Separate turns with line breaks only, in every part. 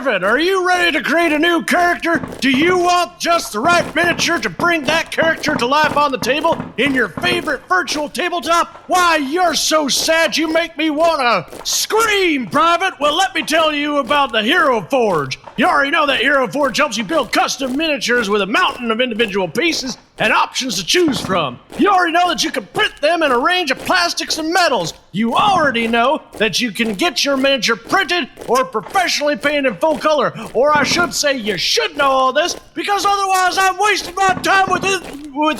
Private, are you ready to create a new character? Do you want just the right miniature to bring that character to life on the table in your favorite virtual tabletop? Why, you're so sad you make me want to scream, Private. Well, let me tell you about the Hero Forge. You already know that Hero Forge helps you build custom miniatures with a mountain of individual pieces and options to choose from. You already know that you can print them in a range of plastics and metals. You already know that you can get your miniature printed or professionally painted in full color. Or I should say you should know all this, because otherwise I'm wasting my time with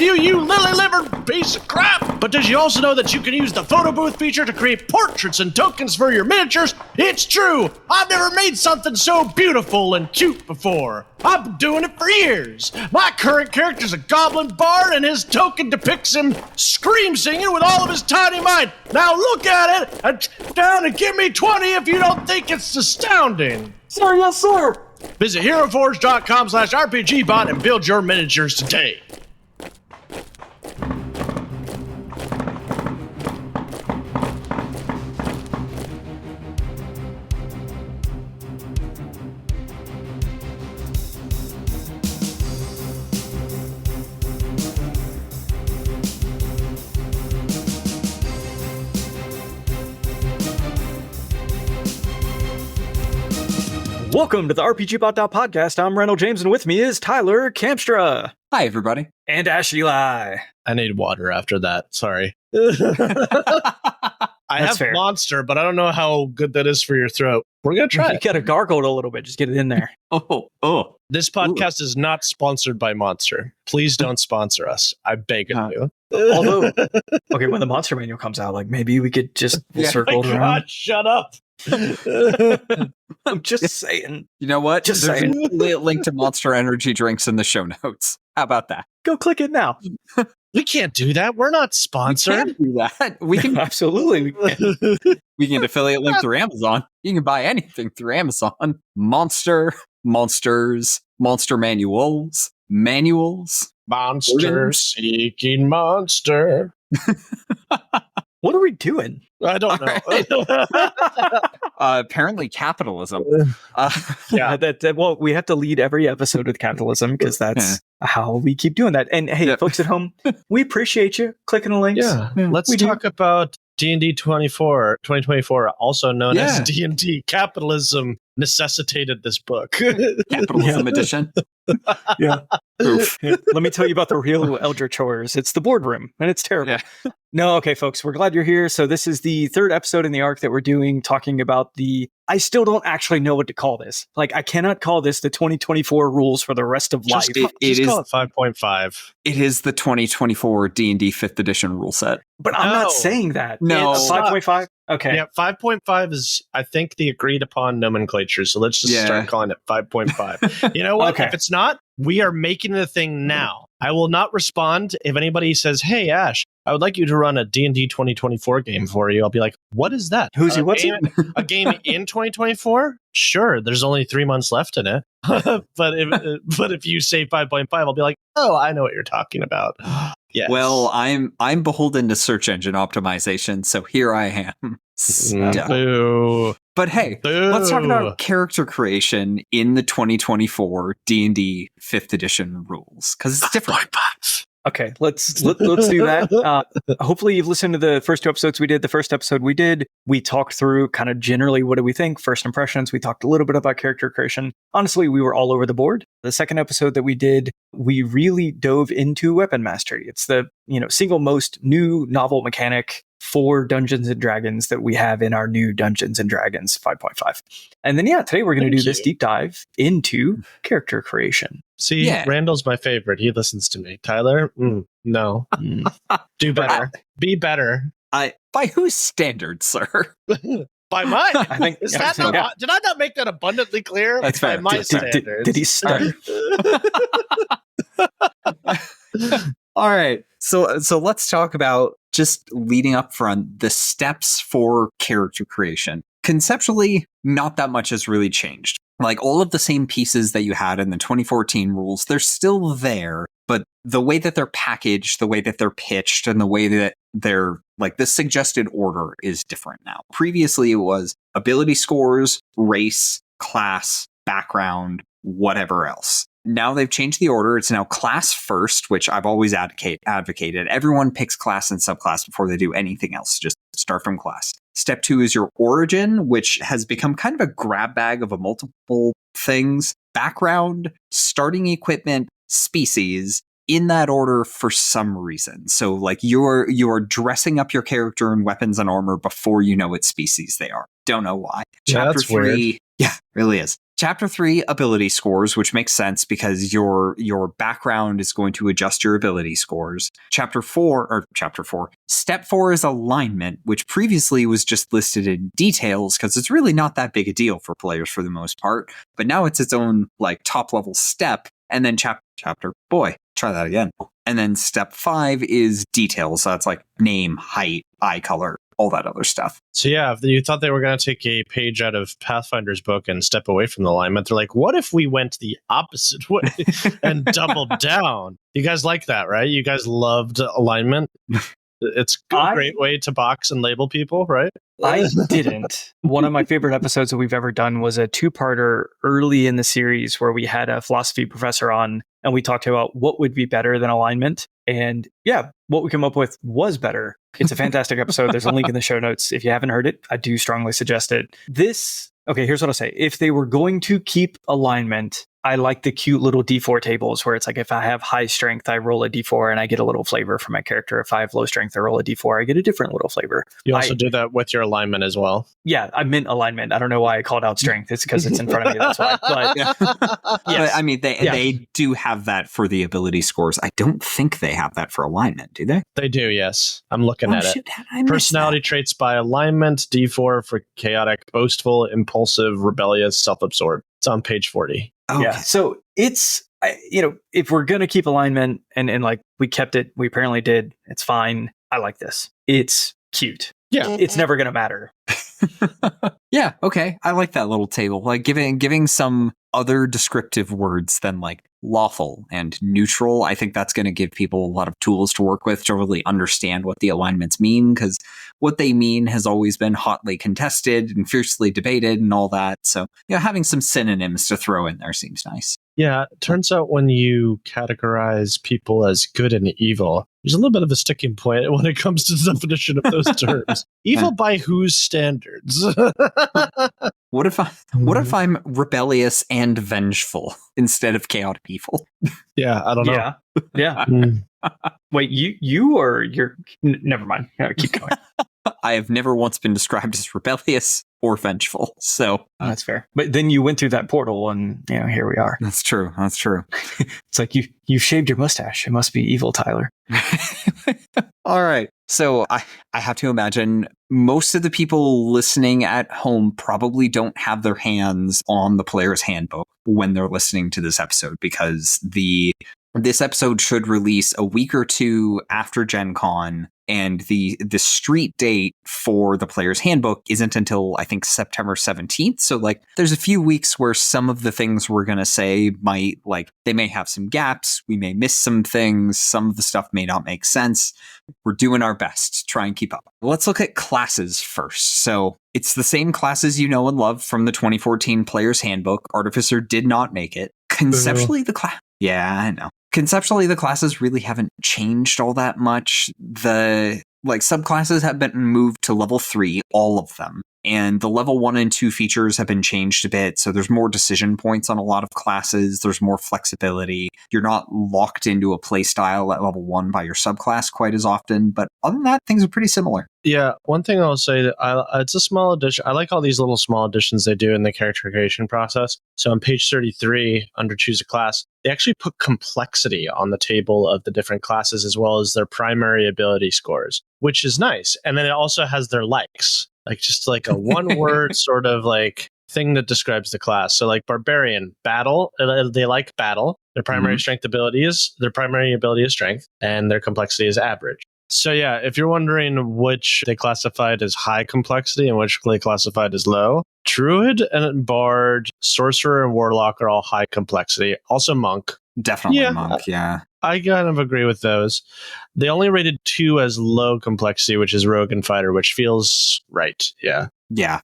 you, you lily-livered piece of crap. But did you also know that you can use the photo booth feature to create portraits and tokens for your miniatures? It's true. I've never made something so beautiful and cute before. I've been doing it for years. My current character's a goblin bard, and his token depicts him scream singing with all of his tiny mind. Now look at it and down and give me 20 if you don't think it's astounding.
Sir, yes, sir.
Visit heroforge.com/RPGBot and build your miniatures today.
Welcome to the RPGBOT.Podcast. I'm Randall James, and with me is Tyler Kamstra.
Hi, everybody.
And Ash Eli.
I need water after that. Sorry. I have
fair.
Monster, but I don't know how good that is for your throat. We're going to try
You
it.
got to gargle it a little bit. Just get it in there.
Oh.
This podcast is not sponsored by Monster. Please don't sponsor us. I beg of you.
Although, okay, when the Monster Manual comes out, like maybe we could just circle it around.
God, shut up.
I'm just saying.
You know what?
Just
There's
saying.
a link to Monster Energy drinks in the show notes. How about that?
Go click it now.
We can't do that. We're not sponsored.
We can do that. We can.
Absolutely.
We can get affiliate link through Amazon. You can buy anything through Amazon. Monsters, monster manuals.
Monster seeking monster.
What are we doing?
I don't know.
Apparently capitalism.
Yeah.
Well, we have to lead every episode with capitalism because that's how we keep doing that. And hey, folks at home, we appreciate you clicking the links.
Yeah. Let's talk about DnD 2024, also known as DnD. Capitalism necessitated this book.
Capitalism edition.
Yeah. Oof. Let me tell you about the real Eldritch Horrors. It's the boardroom, and it's terrible.
Yeah.
No, okay, folks, we're glad you're here. So this is the third episode in the arc that we're doing, talking about I still don't actually know what to call this. Like, I cannot call this the 2024 rules for the rest of life.
Just call it 5.5.
It is the 2024 D&D 5th edition rule set.
But I'm not saying that.
No.
It's 5.5? Okay.
Yeah, 5.5 is, I think, the agreed upon nomenclature. So let's just start calling it 5.5. You know what?
Okay.
If it's not, we are making it a thing now. I will not respond if anybody says, "Hey, Ash, I would like you to run a D&D 2024 game for you." I'll be like, "What is that?
What's it?
A game in 2024? Sure, there's only 3 months left in it." but if you say 5.5, I'll be like, "Oh, I know what you're talking about." Yes.
Well, I'm beholden to search engine optimization, so here I am.
Boo.
But hey, let's talk about character creation in the 2024 D&D 5th edition rules, because it's different.
Okay, let's do that. Hopefully you've listened to the first two episodes we did. The first episode we talked through kind of generally what do we think, first impressions. We talked a little bit about character creation. Honestly, we were all over the board. The second episode that we did, we really dove into weapon mastery. It's the single most new novel mechanic for Dungeons and Dragons that we have in our new Dungeons and Dragons 5.5. And then today we're going to do this deep dive into character creation.
See, Randall's my favorite. He listens to me. Tyler, no. Do better. Be better.
By whose standards, sir?
By mine.
I think.
Did I not make that abundantly clear?
That's fair.
By my standards.
Did he stutter?
All right. So let's talk about just leading up front the steps for character creation. Conceptually, not that much has really changed. Like all of the same pieces that you had in the 2014 rules, they're still there, but the way that they're packaged, the way that they're pitched, and the way that they're like the suggested order is different now. Previously, it was ability scores, race, class, background, whatever else. Now they've changed the order. It's now class first, which I've always advocated. Everyone picks class and subclass before they do anything else. Just start from class. Step 2 is your origin, which has become kind of a grab bag of a multiple things. Background, starting equipment, species, in that order for some reason. So like you're dressing up your character in weapons and armor before you know what species they are. Don't know why. Chapter 3, weird. Yeah, really is. Chapter 3, ability scores, which makes sense because your background is going to adjust your ability scores. Step 4 is alignment, which previously was just listed in details because it's really not that big a deal for players for the most part. But now it's its own like top level step. And then try that again. And then step 5 is details. So that's like name, height, eye color, all that other stuff.
So yeah, if you thought they were going to take a page out of Pathfinder's book and step away from the alignment, they're like, what if we went the opposite way and doubled down? You guys like that, right? You guys loved alignment. It's a great way to box and label people, right?
I didn't. One of my favorite episodes that we've ever done was a 2-parter early in the series where we had a philosophy professor on and we talked about what would be better than alignment. And yeah, what we came up with was better. It's a fantastic episode. There's a link in the show notes. If you haven't heard it, I do strongly suggest it. Okay, here's what I'll say. If they were going to keep alignment, I like the cute little D4 tables where it's like if I have high strength, I roll a D4 and I get a little flavor for my character. If I have low strength, I roll a D4, I get a different little flavor.
You also do that with your alignment as well.
Yeah, I meant alignment. I don't know why I called out strength. It's because it's in front of me. That's why. But
yes. But, I mean, they do have that for the ability scores. I don't think they have that for alignment, do they?
They do, yes. I'm looking at it. Personality traits by alignment, D4 for chaotic, boastful, impulsive, rebellious, self-absorbed. It's on page 40.
Okay.
Yeah. So it's, if we're going to keep alignment and like we kept it, we apparently did. It's fine. I like this. It's cute.
Yeah.
It's never going to matter.
Yeah. Okay. I like that little table. Like giving some other descriptive words than like lawful and neutral. I think that's going to give people a lot of tools to work with to really understand what the alignments mean, because what they mean has always been hotly contested and fiercely debated and all that. So, having some synonyms to throw in there seems nice.
Yeah, it turns out when you categorize people as good and evil, there's a little bit of a sticking point when it comes to the definition of those terms. Evil by whose standards?
What if I'm rebellious and vengeful instead of chaotic evil?
Yeah, I don't know.
Yeah. Wait, you're never mind. Keep going.
I have never once been described as rebellious or vengeful, so
that's fair. But then you went through that portal, and here we are.
That's true.
It's like you shaved your mustache. It must be evil, Tyler.
All right. So I have to imagine most of the people listening at home probably don't have their hands on the player's handbook when they're listening to this episode, because this episode should release a week or two after Gen Con, and the street date for the player's handbook isn't until, I think, September 17th. So, there's a few weeks where some of the things we're going to say they may have some gaps. We may miss some things. Some of the stuff may not make sense. We're doing our best to try and keep up. Let's look at classes first. So, it's the same classes you know and love from the 2014 player's handbook. Artificer did not make it. Conceptually, yeah, I know. Conceptually, the classes really haven't changed all that much. The subclasses have been moved to level 3, all of them. And the level 1 and 2 features have been changed a bit. So there's more decision points on a lot of classes. There's more flexibility. You're not locked into a playstyle at level 1 by your subclass quite as often. But other than that, things are pretty similar.
Yeah, one thing I'll say that it's a small addition. I like all these little small additions they do in the character creation process. So on page 33, under choose a class, they actually put complexity on the table of the different classes as well as their primary ability scores, which is nice. And then it also has their likes, just a one-word sort of thing that describes the class. So barbarian, battle, they like battle. Their primary ability is strength, and their complexity is average. So yeah, if you're wondering which they classified as high complexity and which they classified as low, Druid and Bard, Sorcerer and Warlock are all high complexity. Also Monk.
Definitely Monk, yeah.
I kind of agree with those. They only rated 2 as low complexity, which is Rogue and Fighter, which feels right. Yeah.
Yeah.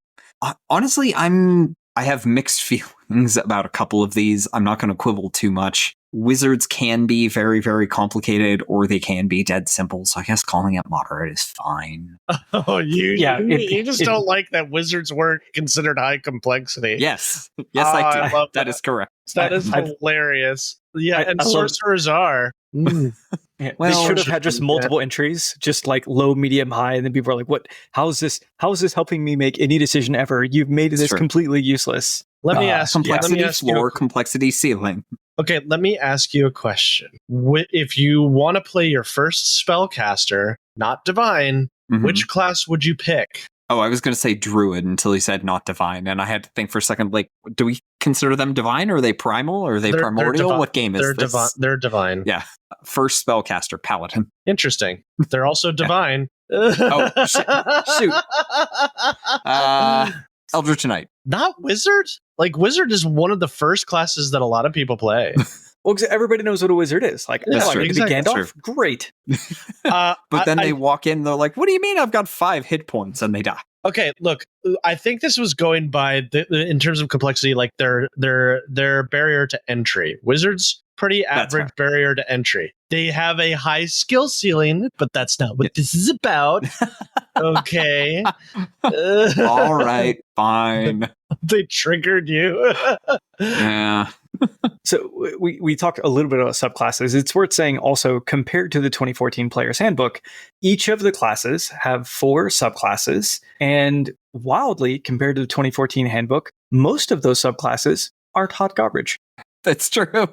Honestly, I have mixed feelings things about a couple of these. I'm not going to quibble too much. Wizards can be very, very complicated, or they can be dead simple. So I guess calling it moderate is fine.
Oh, you just don't like that wizards weren't considered high complexity.
Yes, I do.
Love
that is correct.
That is hilarious. Yeah, and sorcerers are.
Yeah,
Well,
they should have had just multiple entries, just like low, medium, high, and then people are like, "What? How is this helping me make any decision ever? You've made this completely useless."
Let me ask
complexity floor, complexity ceiling.
Okay, let me ask you a question. If you want to play your first spellcaster, not divine, which class would you pick?
Oh, I was going to say druid until he said not divine, and I had to think for a second, like, do we consider them divine, or are they primal, or are they primordial? What game is this?
They're divine.
Yeah. First spellcaster, paladin.
Interesting. They're also divine.
Oh, shoot. Eldritch Knight.
Not wizard? Like, wizard is one of the first classes that a lot of people play.
Well, because everybody knows what a wizard is. Like,
That's true.
I get to be Gandalf? Great.
But then they walk in, they're like, what do you mean I've got 5 hit points? And they die.
Okay, look, I think this was going by, in terms of complexity, like their barrier to entry. Wizards, pretty average barrier to entry. They have a high skill ceiling, but that's not what this is about. Okay.
All right, fine.
They triggered you.
Yeah.
So we talked a little bit about subclasses. It's worth saying also, compared to the 2014 Player's Handbook, each of the classes have 4 subclasses. And wildly, compared to the 2014 Handbook, most of those subclasses aren't hot garbage.
That's true.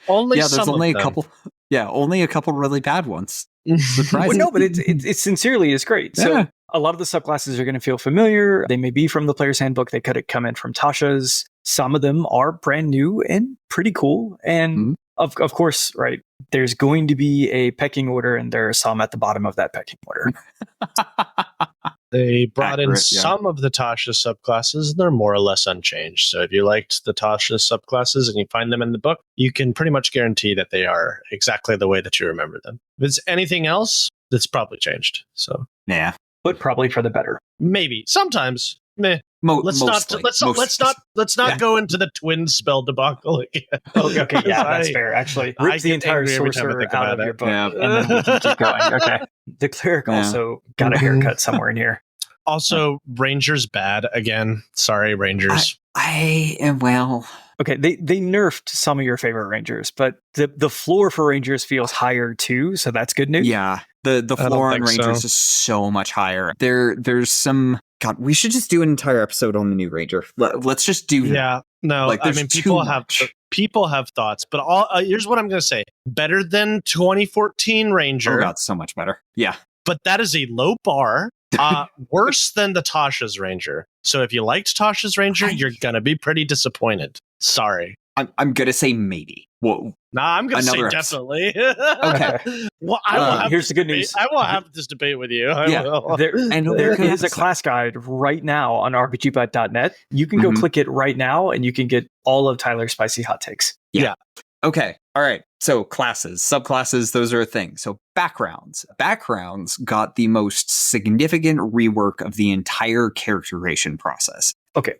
Only
there's
some
only
of
a
them.
couple. Yeah, only a couple really bad ones.
Well, no, but it sincerely is great. So
Yeah.
a lot of the subclasses are going to feel familiar. They may be from the Player's Handbook. They could have come in from Tasha's. Some of them are brand new and pretty cool. And of course, right, there's going to be a pecking order, and there are some at the bottom of that pecking order.
They brought in some of the Tasha subclasses, and they're more or less unchanged. So if you liked the Tasha subclasses and you find them in the book, you can pretty much guarantee that they are exactly the way that you remember them. If it's anything else, that's probably changed. So
Yeah.
But probably for the better.
maybe sometimes. Meh. Let's not go into the twin spell debacle again.
Okay, yeah, that's fair. Actually, rip the entire sorcerer out of your book, and then we can keep going. Okay. The cleric also got a haircut somewhere in here.
Also, Rangers bad again. Sorry, Rangers.
I am well.
Okay, they nerfed some of your favorite Rangers, but the floor for Rangers feels higher too, so that's good news.
Yeah, the floor on Rangers is so much higher. There's some. God, we should just do an entire episode on the new Ranger. Let's just do that.
Yeah, no,
Like,
I mean, people have thoughts, but here's what I'm going to say. Better than 2014 Ranger.
Oh God, so much better. Yeah.
But that is a low bar. Worse than the Tasha's Ranger. So if you liked Tasha's Ranger, you're going to be pretty disappointed. Sorry.
I'm going to say maybe. Whoa.
Nah, I'm going to say definitely.
Okay.
Well, I will have
here's the good news.
I will have this debate with you.
There is a class guide right now on RPGBOT.net. You can go click it right now, and you can get all of Tyler's spicy hot takes.
Yeah. Okay. All right. So classes, subclasses, those are a thing. So backgrounds. Backgrounds got the most significant rework of the entire character creation process.
Okay.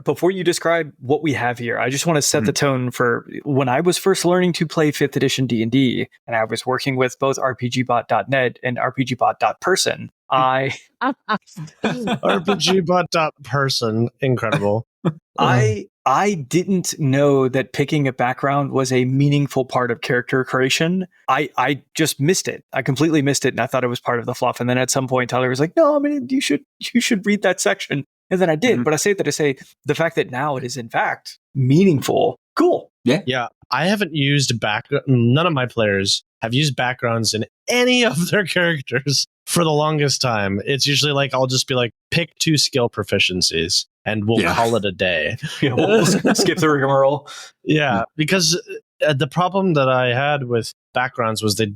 Before you describe what we have here, I just want to set the tone for when I was first learning to play 5th edition D&D, and I was working with both RPGBOT.net and RPGBOT.person.
RPGBOT.person, incredible.
I didn't know that picking a background was a meaningful part of character creation. I just missed it. I completely missed it, and I thought it was part of the fluff. And then at some point, Tyler was like, "No, I mean, you should read that section." And then I did. But I say that to say the fact that now it is in fact meaningful. Cool.
Yeah. I haven't used none of my players have used backgrounds in any of their characters for the longest time. It's usually like, I'll just be like, pick 2 skill proficiencies and we'll call it a day.
We'll skip the rigmarole.
Yeah, because the problem that I had with backgrounds was that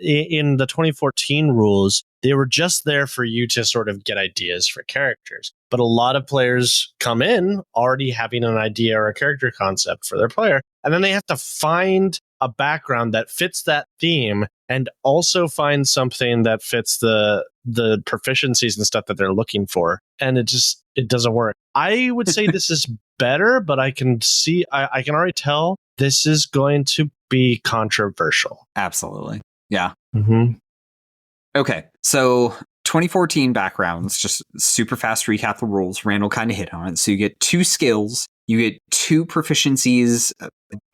in the 2014 rules, they were just there for you to sort of get ideas for characters. But a lot of players come in already having an idea or a character concept for their player, and then they have to find a background that fits that theme and also find something that fits the proficiencies and stuff that they're looking for. And it doesn't work. I would say this is better, but I can see, I can already tell this is going to be controversial.
Absolutely. Yeah.
Mm-hmm.
Okay. So 2014 backgrounds, just super fast recap the rules. Randall kind of hit on it. So you get 2 skills, you get 2 proficiencies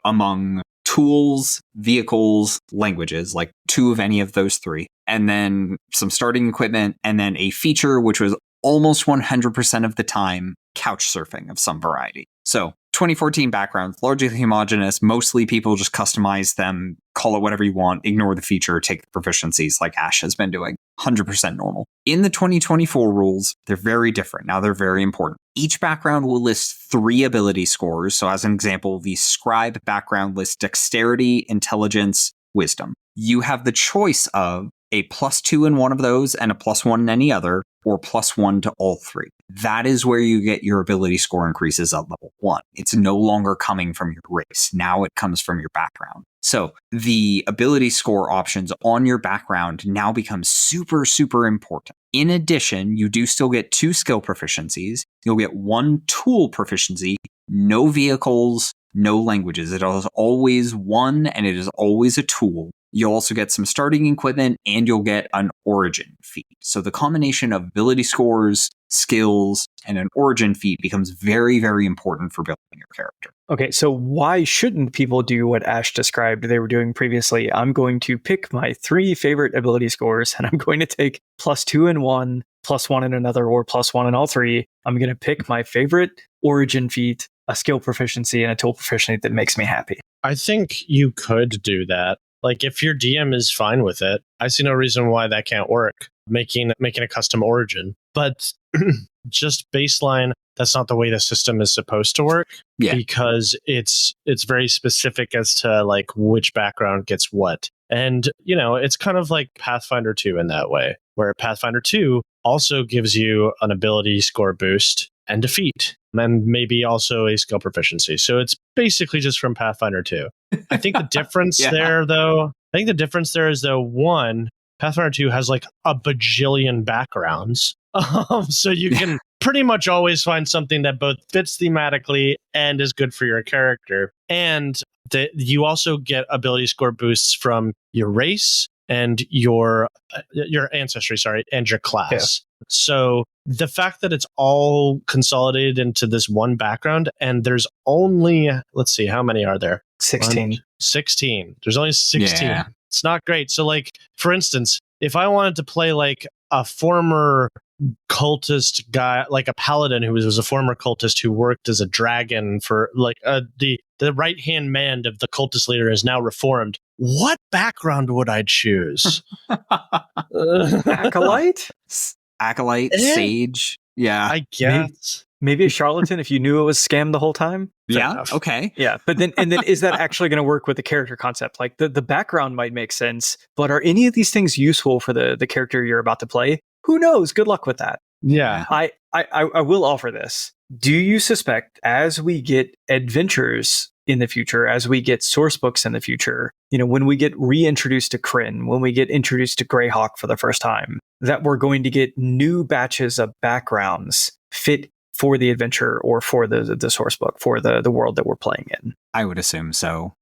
among tools, vehicles, languages, like 2 of any of those 3, and then some starting equipment, and then a feature, which was almost 100% of the time couch surfing of some variety. So 2014 backgrounds, largely homogenous. Mostly people just customize them, call it whatever you want, ignore the feature, take the proficiencies like Ash has been doing. 100% normal. In the 2024 rules, they're very different. Now they're very important. Each background will list 3 ability scores. So as an example, the scribe background lists dexterity, intelligence, wisdom. You have the choice of a +2 in one of those and a +1 in any other, or +1 to all 3. That is where you get your ability score increases at level 1. It's no longer coming from your race. Now it comes from your background. So the ability score options on your background now become super, super important. In addition, you do still get 2 skill proficiencies. You'll get 1 tool proficiency, no vehicles, no languages. It is always 1 and it is always a tool. You'll also get some starting equipment and you'll get an origin feat. So the combination of ability scores, skills, and an origin feat becomes very, very important for building your character.
Okay, so why shouldn't people do what Ash described they were doing previously? I'm going to pick my 3 favorite ability scores and I'm going to take +2 in one, +1 in another, or +1 in all 3. I'm going to pick my favorite origin feat, a skill proficiency, and a tool proficiency that makes me happy.
I think you could do that. Like if your DM is fine with it, I see no reason why that can't work. Making a custom origin, but just baseline, that's not the way the system is supposed to work.
Yeah.
Because it's very specific as to like which background gets what. And it's kind of like Pathfinder 2 in that way, where Pathfinder 2 also gives you an ability score boost and a feat, and maybe also a skill proficiency. So it's basically just from Pathfinder 2. I think the difference there is though, 1, Pathfinder 2 has like a bajillion backgrounds. So you can pretty much always find something that both fits thematically and is good for your character. And you also get ability score boosts from your race and your ancestry, and your class. Yeah. So the fact that it's all consolidated into this one background, and there's only, let's see, how many are there?
16.
16. There's only 16.
Yeah.
It's not great. So like, for instance, if I wanted to play like a former cultist guy, like a paladin who was a former cultist who worked as a dragon for like the right hand man of the cultist leader is now reformed, what background would I choose?
Acolyte?
Acolyte, sage. Yeah.
I guess.
Maybe a charlatan if you knew it was scam the whole time.
Yeah.
Enough.
Okay.
Yeah. But then is that actually going to work with the character concept? Like the background might make sense, but are any of these things useful for the character you're about to play? Who knows? Good luck with that.
Yeah.
I will offer this. Do you suspect as we get adventures in the future, as we get source books in the future, when we get reintroduced to Kryn, when we get introduced to Greyhawk for the first time, that we're going to get new batches of backgrounds fit for the adventure or for the source book, for the world that we're playing in?
I would assume so.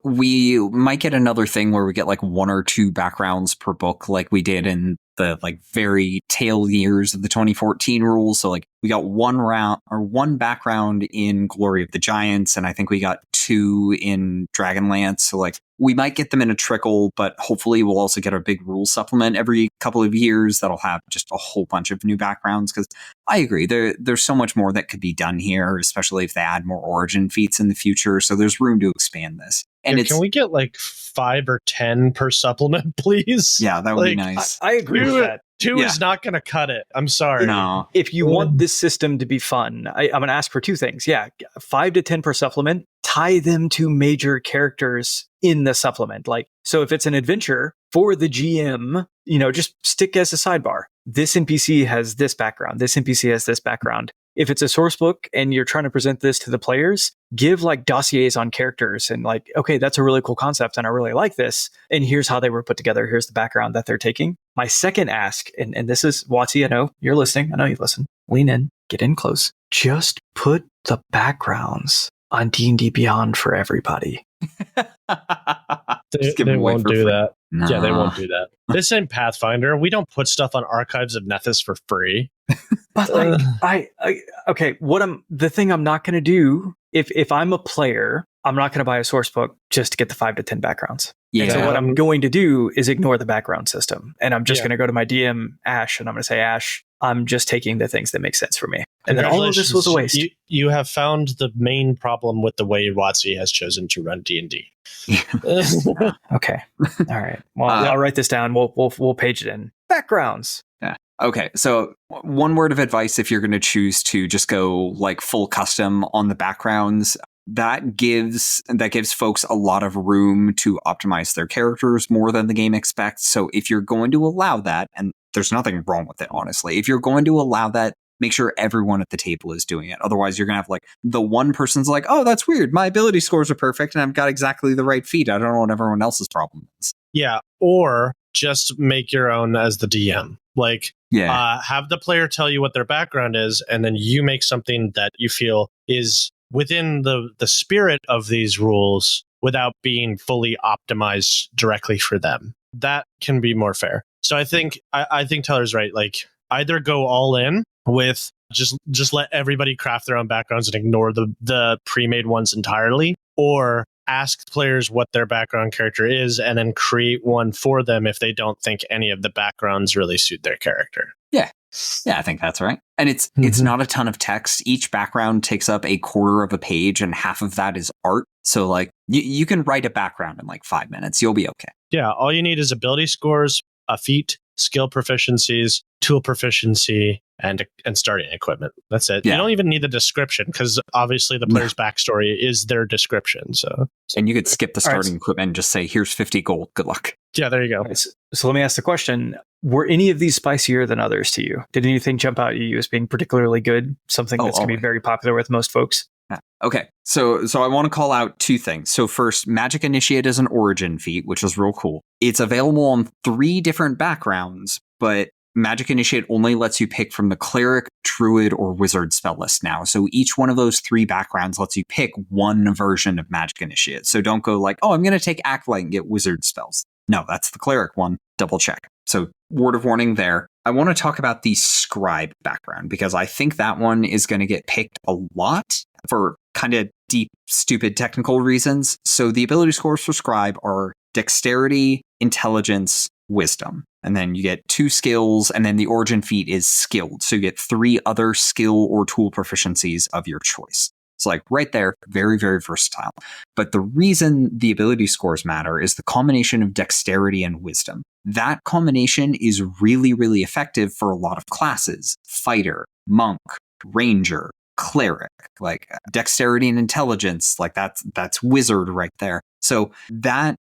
We might get another thing where we get like 1 or 2 backgrounds per book, like we did in the like very tail years of the 2014 rules. So like we got 1 background in Glory of the Giants, and I think we got 2 in Dragonlance. So like we might get them in a trickle, but hopefully we'll also get a big rule supplement every couple of years that'll have just a whole bunch of new backgrounds. Because I agree, there's so much more that could be done here, especially if they add more origin feats in the future. So there's room to expand this. And
can we get like 5 or 10 per supplement, please?
Yeah, that would be nice.
I agree with that.
2 is not going to cut it. I'm sorry.
No.
If you want this system to be fun, I'm going to ask for 2 things. Yeah, 5 to 10 per supplement. Tie them to major characters in the supplement. Like, so if it's an adventure for the GM, just stick as a sidebar. This NPC has this background. This NPC has this background. If it's a source book and you're trying to present this to the players, give like dossiers on characters and like, okay, that's a really cool concept and I really like this. And here's how they were put together. Here's the background that they're taking. My second ask, and this is Watsy, I know you're listening. I know you listen. Lean in, get in close. Just put the backgrounds on D&D Beyond for everybody.
They won't do that.
Nah.
Yeah, they won't do that. This ain't Pathfinder. We don't put stuff on Archives of Nethys for free.
But like, the thing I'm not going to do, if I'm a player, I'm not going to buy a source book just to get the 5 to 10 backgrounds.
Yeah.
And so what I'm going to do is ignore the background system. And I'm just going to go to my DM, Ash, and I'm going to say, Ash, I'm just taking the things that make sense for me. And then all of this was a waste.
You have found the main problem with the way WotC has chosen to run D&D.
Okay. All right. Well, I'll write this down. We'll page it in. Backgrounds.
Yeah. Okay. So one word of advice, if you're going to choose to just go like full custom on the backgrounds, that gives folks a lot of room to optimize their characters more than the game expects. So if you're going to allow that, and there's nothing wrong with it, honestly, if you're going to allow that, make sure everyone at the table is doing it. Otherwise, you're going to have like the one person's like, oh, that's weird. My ability scores are perfect and I've got exactly the right feat. I don't know what everyone else's problem is.
Yeah. Or just make your own as the DM. Like, have the player tell you what their background is, and then you make something that you feel is within the spirit of these rules without being fully optimized directly for them. That can be more fair. So I think Tyler's right. Like, either go all in with just let everybody craft their own backgrounds and ignore the pre-made ones entirely, or ask players what their background character is and then create one for them if they don't think any of the backgrounds really suit their character.
Yeah, I think that's right. And it's not a ton of text. Each background takes up a quarter of a page and half of that is art. So like you can write a background in like 5 minutes. You'll be okay.
Yeah, all you need is ability scores, a feat, skill proficiencies, tool proficiency, and starting equipment. That's it. Yeah. You don't even need the description because obviously the player's backstory is their description.
And you could skip the starting equipment and just say, here's 50 gold. Good luck.
Yeah, there you go.
Right, so let me ask the question. Were any of these spicier than others to you? Did anything jump out at you as being particularly good? Something that's going to be very popular with most folks?
Okay, so I want to call out 2 things. So first, Magic Initiate is an origin feat, which is real cool. It's available on 3 different backgrounds, but Magic Initiate only lets you pick from the Cleric, Druid, or Wizard spell list now. So each one of those 3 backgrounds lets you pick one version of Magic Initiate. So don't go like, oh, I'm going to take Acolyte and get Wizard spells. No, that's the Cleric one. Double check. So word of warning there. I want to talk about the Scribe background because I think that one is going to get picked a lot for kind of deep, stupid technical reasons. So the ability scores for Scribe are Dexterity, Intelligence, Wisdom. And then you get 2 skills, and then the origin feat is Skilled. So you get 3 other skill or tool proficiencies of your choice. It's like right there, very, very versatile. But the reason the ability scores matter is the combination of dexterity and wisdom. That combination is really, really effective for a lot of classes. Fighter, monk, ranger, cleric, like dexterity and intelligence, like that's wizard right there. So that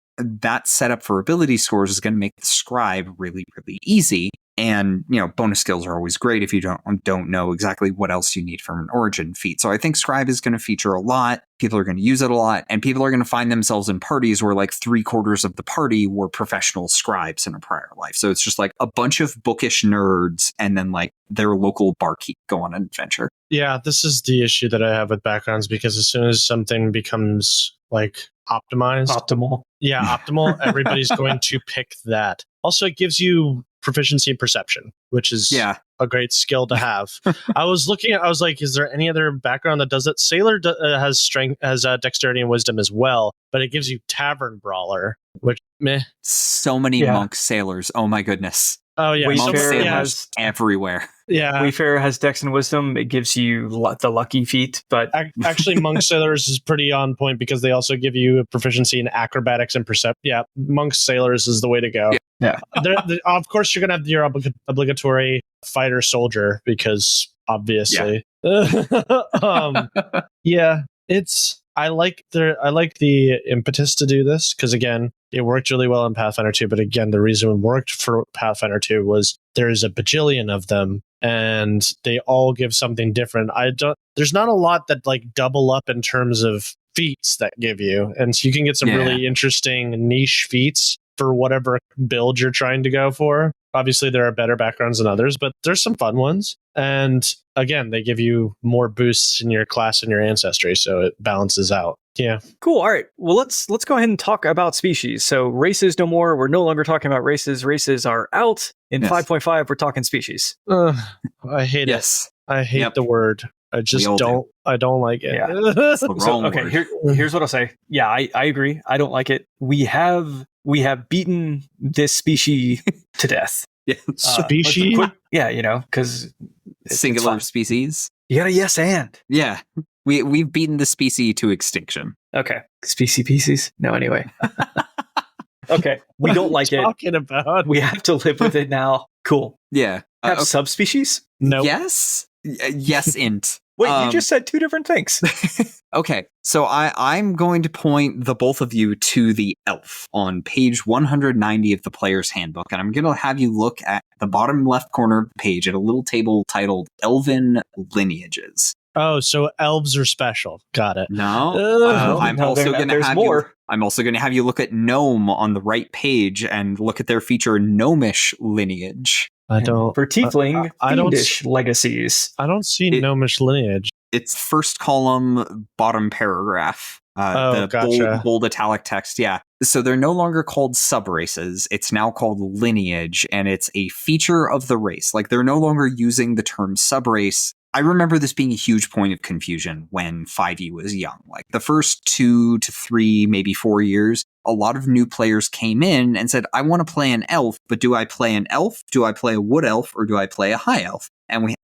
setup for ability scores is going to make the scribe really, really easy. And, bonus skills are always great if you don't know exactly what else you need from an origin feat. So I think Scribe is going to feature a lot. People are going to use it a lot. And people are going to find themselves in parties where like 3/4 of the party were professional scribes in a prior life. So it's just like a bunch of bookish nerds and then like their local barkeep go on an adventure.
Yeah, this is the issue that I have with backgrounds because as soon as something becomes like optimal, everybody's going to pick that. Also, it gives you proficiency in perception, which is a great skill to have. I was like, is there any other background that does it? Sailor has strength, has dexterity and wisdom as well, but it gives you Tavern Brawler, which meh.
So many monk sailors. Oh my goodness.
Oh yeah,
monk sailors everywhere.
Yeah,
Wayfarer has Dex and Wisdom. It gives you the lucky feat, but
actually, Monk Sailors is pretty on point because they also give you a proficiency in acrobatics and percept. Yeah, Monk Sailors is the way to go.
Yeah.
Of course, you're gonna have your obligatory fighter soldier because obviously. Yeah, it's. I like the impetus to do this because again, it worked really well in Pathfinder 2. But again, the reason it worked for Pathfinder 2 was there's a bajillion of them, and they all give something different. There's not a lot that like double up in terms of feats that give you, and so you can get some really interesting niche feats for whatever build you're trying to go for. Obviously, there are better backgrounds than others, but there's some fun ones. And again, they give you more boosts in your class and your ancestry, so it balances out. Yeah.
Cool. All right. Well, let's go ahead and talk about species. So races no more. We're no longer talking about races. Races are out. In 5.5, we're talking species.
I hate it. I hate the word. I just don't. I don't like it.
Yeah. Here's what I'll say. Yeah, I agree. I don't like it. We have beaten this species to death.
Species?
Because
singular species.
You got a yes and.
Yeah. We've beaten the species to extinction.
Okay. Species? No, anyway. Okay. We don't like it.
Talking about?
We have to live with it now. Cool.
Yeah.
Have subspecies?
No.
Yes. Yes, int.
Wait, you just said two different things.
Okay, so I'm going to point the both of you to the elf on page 190 of the player's handbook, and I'm going to have you look at the bottom left corner of the page at a little table titled Elven Lineages.
Oh, so elves are special. Got it.
No, I'm also going to have you look at gnome on the right page and look at their feature gnomish lineage.
I don't.
For tiefling, fiendish legacies.
I don't see gnomish lineage.
It's first column, bottom paragraph.
Gotcha.
Bold italic text. Yeah. So they're no longer called subraces. It's now called lineage, and it's a feature of the race. Like, they're no longer using the term subrace. I remember this being a huge point of confusion when 5e was young. Like, the first 2 to 3, maybe 4 years, a lot of new players came in and said, I want to play an elf, but do I play an elf? Do I play a wood elf? Or do I play a high elf? And we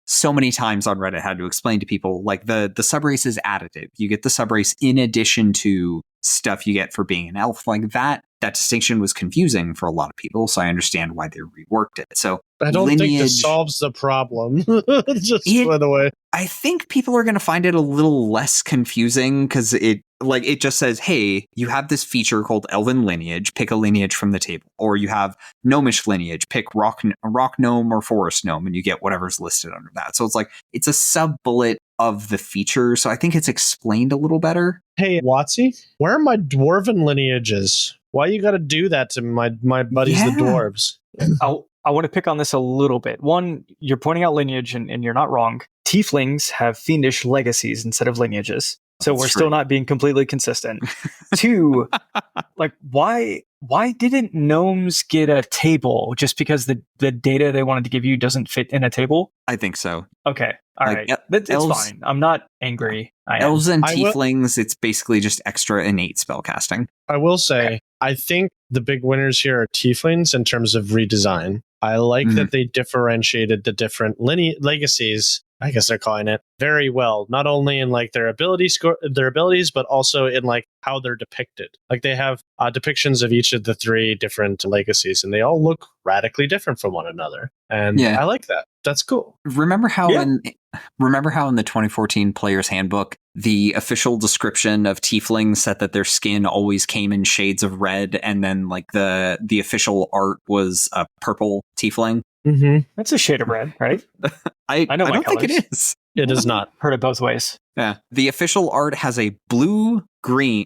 so many times on Reddit had to explain to people, like, the subrace is additive. You get the subrace in addition to stuff you get for being an elf. Like, that distinction was confusing for a lot of people, so I understand why they reworked it. So
I don't think this solves the problem. By the way,
I think people are going to find it a little less confusing because it just says, hey, you have this feature called Elven Lineage, pick a lineage from the table. Or you have Gnomish Lineage, pick rock gnome or forest gnome, and you get whatever's listed under that. So it's a sub-bullet of the feature, so I think it's explained a little better.
Hey, Watsy, where are my dwarven lineages? Why you got to do that to my buddies, the dwarves?
I want to pick on this a little bit. One, you're pointing out lineage, and you're not wrong. Tieflings have fiendish legacies instead of lineages. So we're still not being completely consistent. Two, why didn't gnomes get a table just because the data they wanted to give you doesn't fit in a table?
I think so.
Okay. All right. It's fine. I'm not angry.
Elves and tieflings, it's basically just extra innate spellcasting.
I will say, I think the big winners here are tieflings in terms of redesign. I like that they differentiated the different legacies, I guess they're calling it, very well. Not only in their abilities, but also in how they're depicted. Like, they have depictions of each of the 3 different legacies, and they all look radically different from one another. And I like that. That's cool.
Remember how in the 2014 Player's Handbook, the official description of tieflings said that their skin always came in shades of red, and then the official art was a purple tiefling?
Mm-hmm. That's a shade of red, right?
I don't think it is.
It is not.
Heard it both ways.
Yeah. The official art has a blue, gray,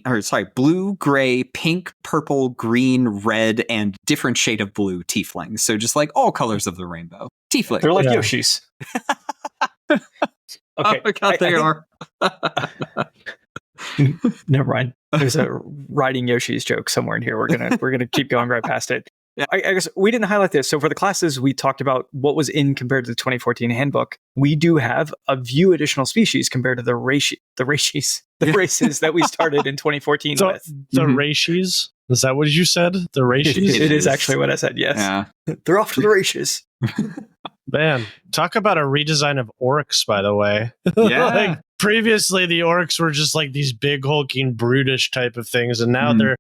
pink, purple, green, red, and different shade of blue tieflings. So just all colors of the rainbow. Tiefling.
They're like Yoshis. Okay.
Oh my God, they are.
Never mind. There's a riding Yoshi's joke somewhere in here. We're gonna keep going right past it. Yeah. I guess we didn't highlight this. So for the classes, we talked about what was in compared to the 2014 handbook. We do have a few additional species compared to the races that we started in 2014 with.
The races? Is that what you said? The races?
It is actually what I said, yes.
Yeah.
They're off to the races.
Man, talk about a redesign of orcs, by the way.
Yeah.
Previously, the orcs were just these big, hulking, brutish type of things, and now they're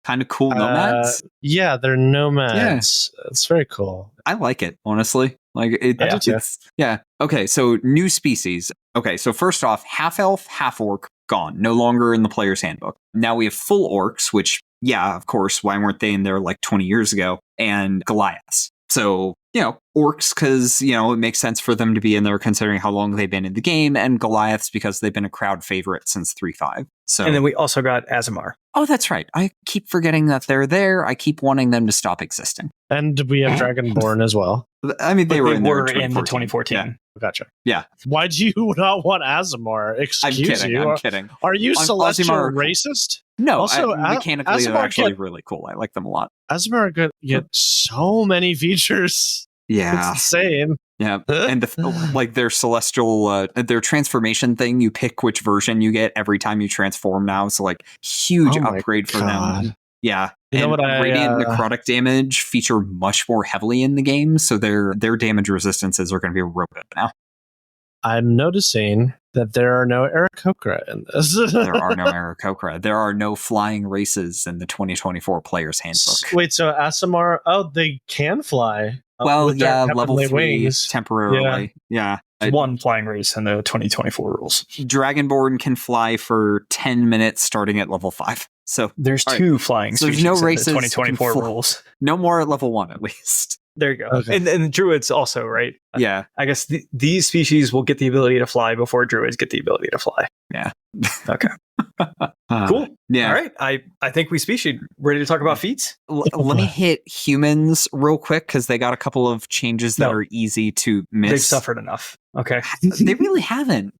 kind of cool nomads.
Yeah, they're nomads. Yeah. It's very cool.
I like it, honestly. Okay, so new species. Okay, so first off, half elf, half orc, gone. No longer in the player's handbook. Now we have full orcs, which, of course, why weren't they in there 20 years ago? And Goliaths. So, orcs, because, it makes sense for them to be in there considering how long they've been in the game, and Goliaths because they've been a crowd favorite since 3.5. So,
and then we also got Azamar.
Oh, that's right. I keep forgetting that they're there. I keep wanting them to stop existing.
And we have Dragonborn as well.
I mean, they were in
the
2014.
Yeah.
Gotcha.
Yeah.
Why do you not want Azamar? Excuse you.
I'm kidding.
Are you celestial
Azamar
racist?
No,
Also,
mechanically, they're
Azamar
actually really cool. I like them a lot.
Azamar get so many features.
Yeah.
It's insane.
Yeah, and their celestial, their transformation thing, you pick which version you get every time you transform now. So huge upgrade for them. Yeah,
you know what
radiant necrotic damage feature much more heavily in the game, so their damage resistances are going to be real good now.
I'm noticing that there are no Aarakocra in this.
There are no Aarakocra. There are no flying races in the 2024 Player's Handbook.
Wait, so Azamar? Oh, they can fly.
Well, yeah, level 3
wings.
Temporarily. Yeah.
One flying race in the 2024 rules.
Dragonborn can fly for 10 minutes starting at level 5. So
there's two flying species
no races
in the 2024 rules.
No more at level 1, at least.
There you go.
Okay.
And the druids also, right?
Yeah.
I guess these species will get the ability to fly before druids get the ability to fly.
Yeah.
Okay. Cool.
Yeah.
All right. I think we species ready to talk about feats.
Let me hit humans real quick because they got a couple of changes that are easy to miss.
They've suffered enough. Okay.
They really haven't.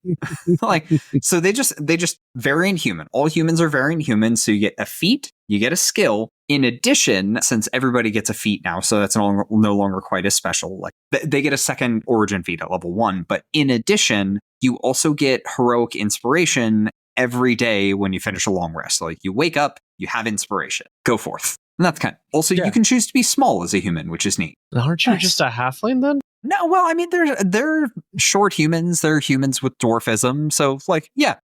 So they just variant human. All humans are variant human. So you get a feat, you get a skill. In addition, since everybody gets a feat now, so that's no longer quite as special. They get a second origin feat at level 1. But in addition, you also get heroic inspiration every day when you finish a long rest. You wake up, you have inspiration. Go forth. And that's kind of... Also, you can choose to be small as a human, which is neat.
Aren't you just a halfling then?
No, well, I mean, they're short humans. They're humans with dwarfism. So,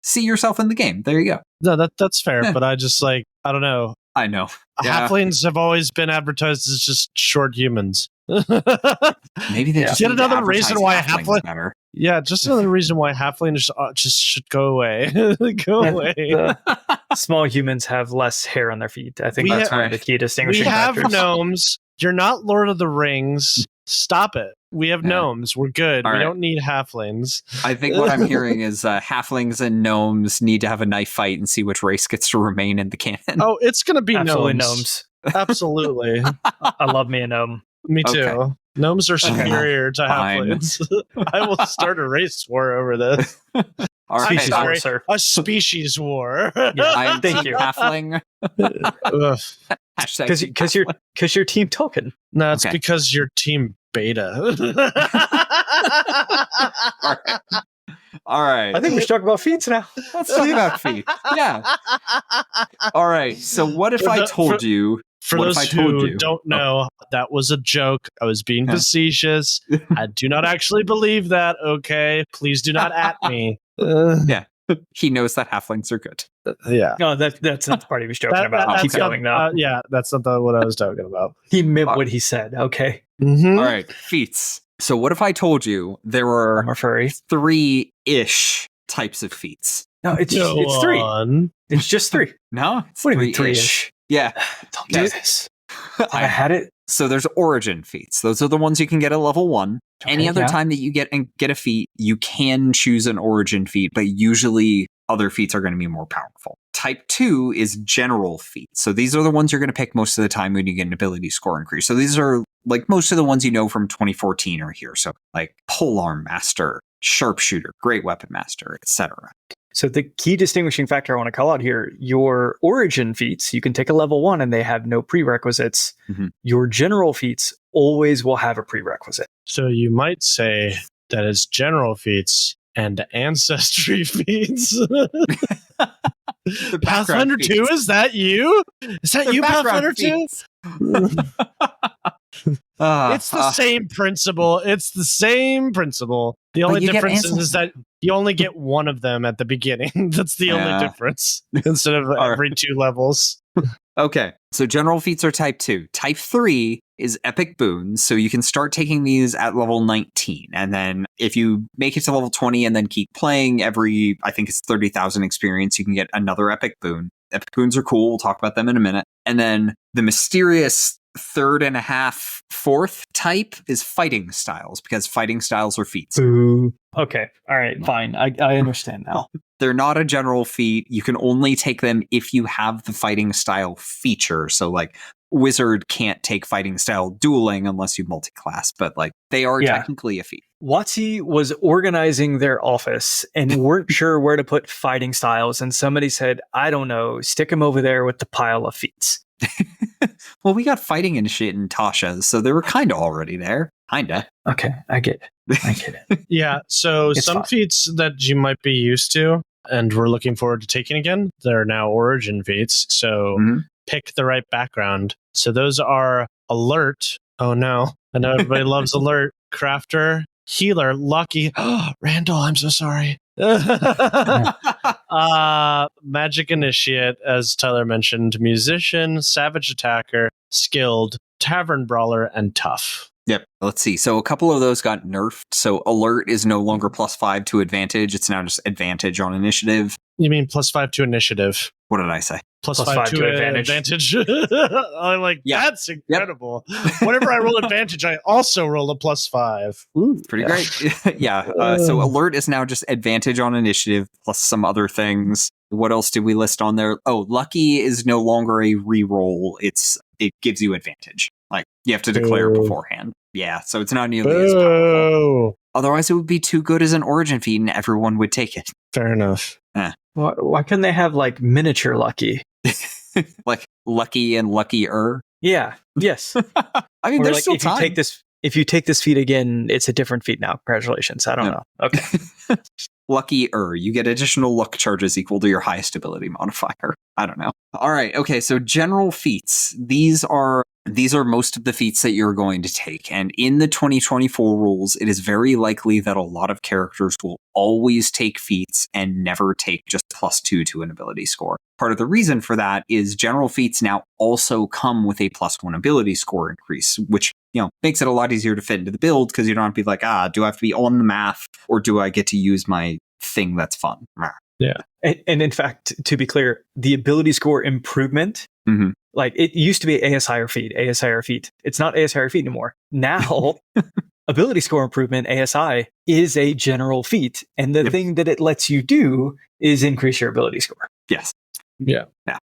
see yourself in the game. There you go.
No, that's fair. But I just I don't know.
I know.
Halflings have always been advertised as just short humans.
Maybe they just
yet another reason why
halflings better.
Yeah, just another reason why halflings just should go away. Go away.
Small humans have less hair on their feet. I think that's one of the key distinguishing
factors. We have
factors.
gnomes. You're not Lord of the Rings. Stop it. We have gnomes. We're good. We don't need halflings.
I think what I'm hearing is halflings and gnomes need to have a knife fight and see which race gets to remain in the canon.
Oh, it's going to be
Absolutely
gnomes. Absolutely.
I love me a gnome.
Me too. Okay. Gnomes are superior to halflings. I will start a race war over this.
All right.
Sorry, a species war.
Yeah, thank you. Halfling.
Because you're team Tolkien.
No, it's because you're team Beta.
All right.
I think we should talk about feats now.
Let's talk about feats. Yeah. All right. So what if I told you?
For those who don't know, that was a joke. I was being facetious. I do not actually believe that. Okay, please do not at me.
Yeah. He knows that halflings are good.
Yeah. No, that's not the part he was joking about. Keep going now.
Yeah, that's not what I was talking about.
He meant what he said. Okay.
Mm-hmm. All right. Feats. So what if I told you there were 3-ish types of feats?
No, it's 3. It's just 3.
No, it's
what do you mean 3-ish?
Yeah.
Don't do this. I had it.
So there's origin feats. Those are the ones you can get at level 1. Okay, any other time that you get a feat, you can choose an origin feat, but usually other feats are going to be more powerful. Type 2 is general feats. So these are the ones you're going to pick most of the time when you get an ability score increase. So these are most of the ones you know from 2014 are here. So Polearm Master, Sharpshooter, Great Weapon Master, etc.
So the key distinguishing factor I want to call out here, your origin feats, you can take a level 1 and they have no prerequisites. Mm-hmm. Your general feats always will have a prerequisite.
So you might say that it's general feats and ancestry feats. Pathfinder 2, is that you? Is that you, Pathfinder 2? It's the same principle. It's the same principle. The only difference is that you only get one of them at the beginning. That's the only difference instead of every 2 levels.
Okay, so general feats are type 2. Type 3 is epic boons, so you can start taking these at level 19. And then if you make it to level 20 and then keep playing every, I think it's 30,000 experience, you can get another epic boon. Epic boons are cool. We'll talk about them in a minute. And then the mysterious 3rd and a half, 4th type is fighting styles, because fighting styles are feats.
Ooh. Okay. All right. Fine. I understand now.
They're not a general feat. You can only take them if you have the fighting style feature. So like wizard can't take fighting style dueling unless you multi-class, but like they are technically a feat.
WotC was organizing their office and weren't sure where to put fighting styles. And somebody said, I don't know, stick them over there with the pile of feats.
Well, we got fighting and shit in Tasha's, so they were kind of already there. Kinda.
Okay, I get it.
Yeah, so
It's
some
fine.
feats that you might be used to and we're looking forward to taking again, they're now origin feats. So pick the right background. So those are alert. Oh no. I know everybody loves alert. Crafter, healer, lucky. Randall, I'm so sorry. Magic initiate, as Tyler mentioned, musician, savage attacker, skilled, tavern brawler, and tough.
Yep. Let's see. So a couple of those got nerfed. So alert is no longer +5 to advantage. It's now just advantage on initiative.
You mean +5 to initiative?
What did I say?
Plus five to advantage. I'm like, that's incredible. Whenever I roll advantage, I also roll a +5.
Ooh, pretty great. So alert is now just advantage on initiative plus some other things. What else did we list on there? Oh, lucky is no longer a reroll. It gives you advantage. Like you have to declare beforehand. Yeah, so it's not nearly as powerful. Otherwise, it would be too good as an origin feat and everyone would take it.
Fair enough.
Why couldn't they have like miniature lucky?
Like lucky and luckier?
Yeah. Yes.
I mean,
or
there's
like
still
if
time.
you take this feat again, it's a different feat now. Congratulations. I don't know. Okay.
Luckier. You get additional luck charges equal to your highest ability modifier. I don't know. All right. Okay. So general feats. These are most of the feats that you're going to take. And in the 2024 rules, it is very likely that a lot of characters will always take feats and never take just +2 to an ability score. Part of the reason for that is general feats now also come with a +1 ability score increase, which makes it a lot easier to fit into the build because you don't have to be like, do I have to be on the math or do I get to use my thing that's fun?
Yeah.
And in fact, to be clear, the ability score improvement, like it used to be ASI or feat. It's not ASI or feat anymore. Now, ability score improvement, ASI, is a general feat. And the thing that it lets you do is increase your ability score.
Yes.
Yeah.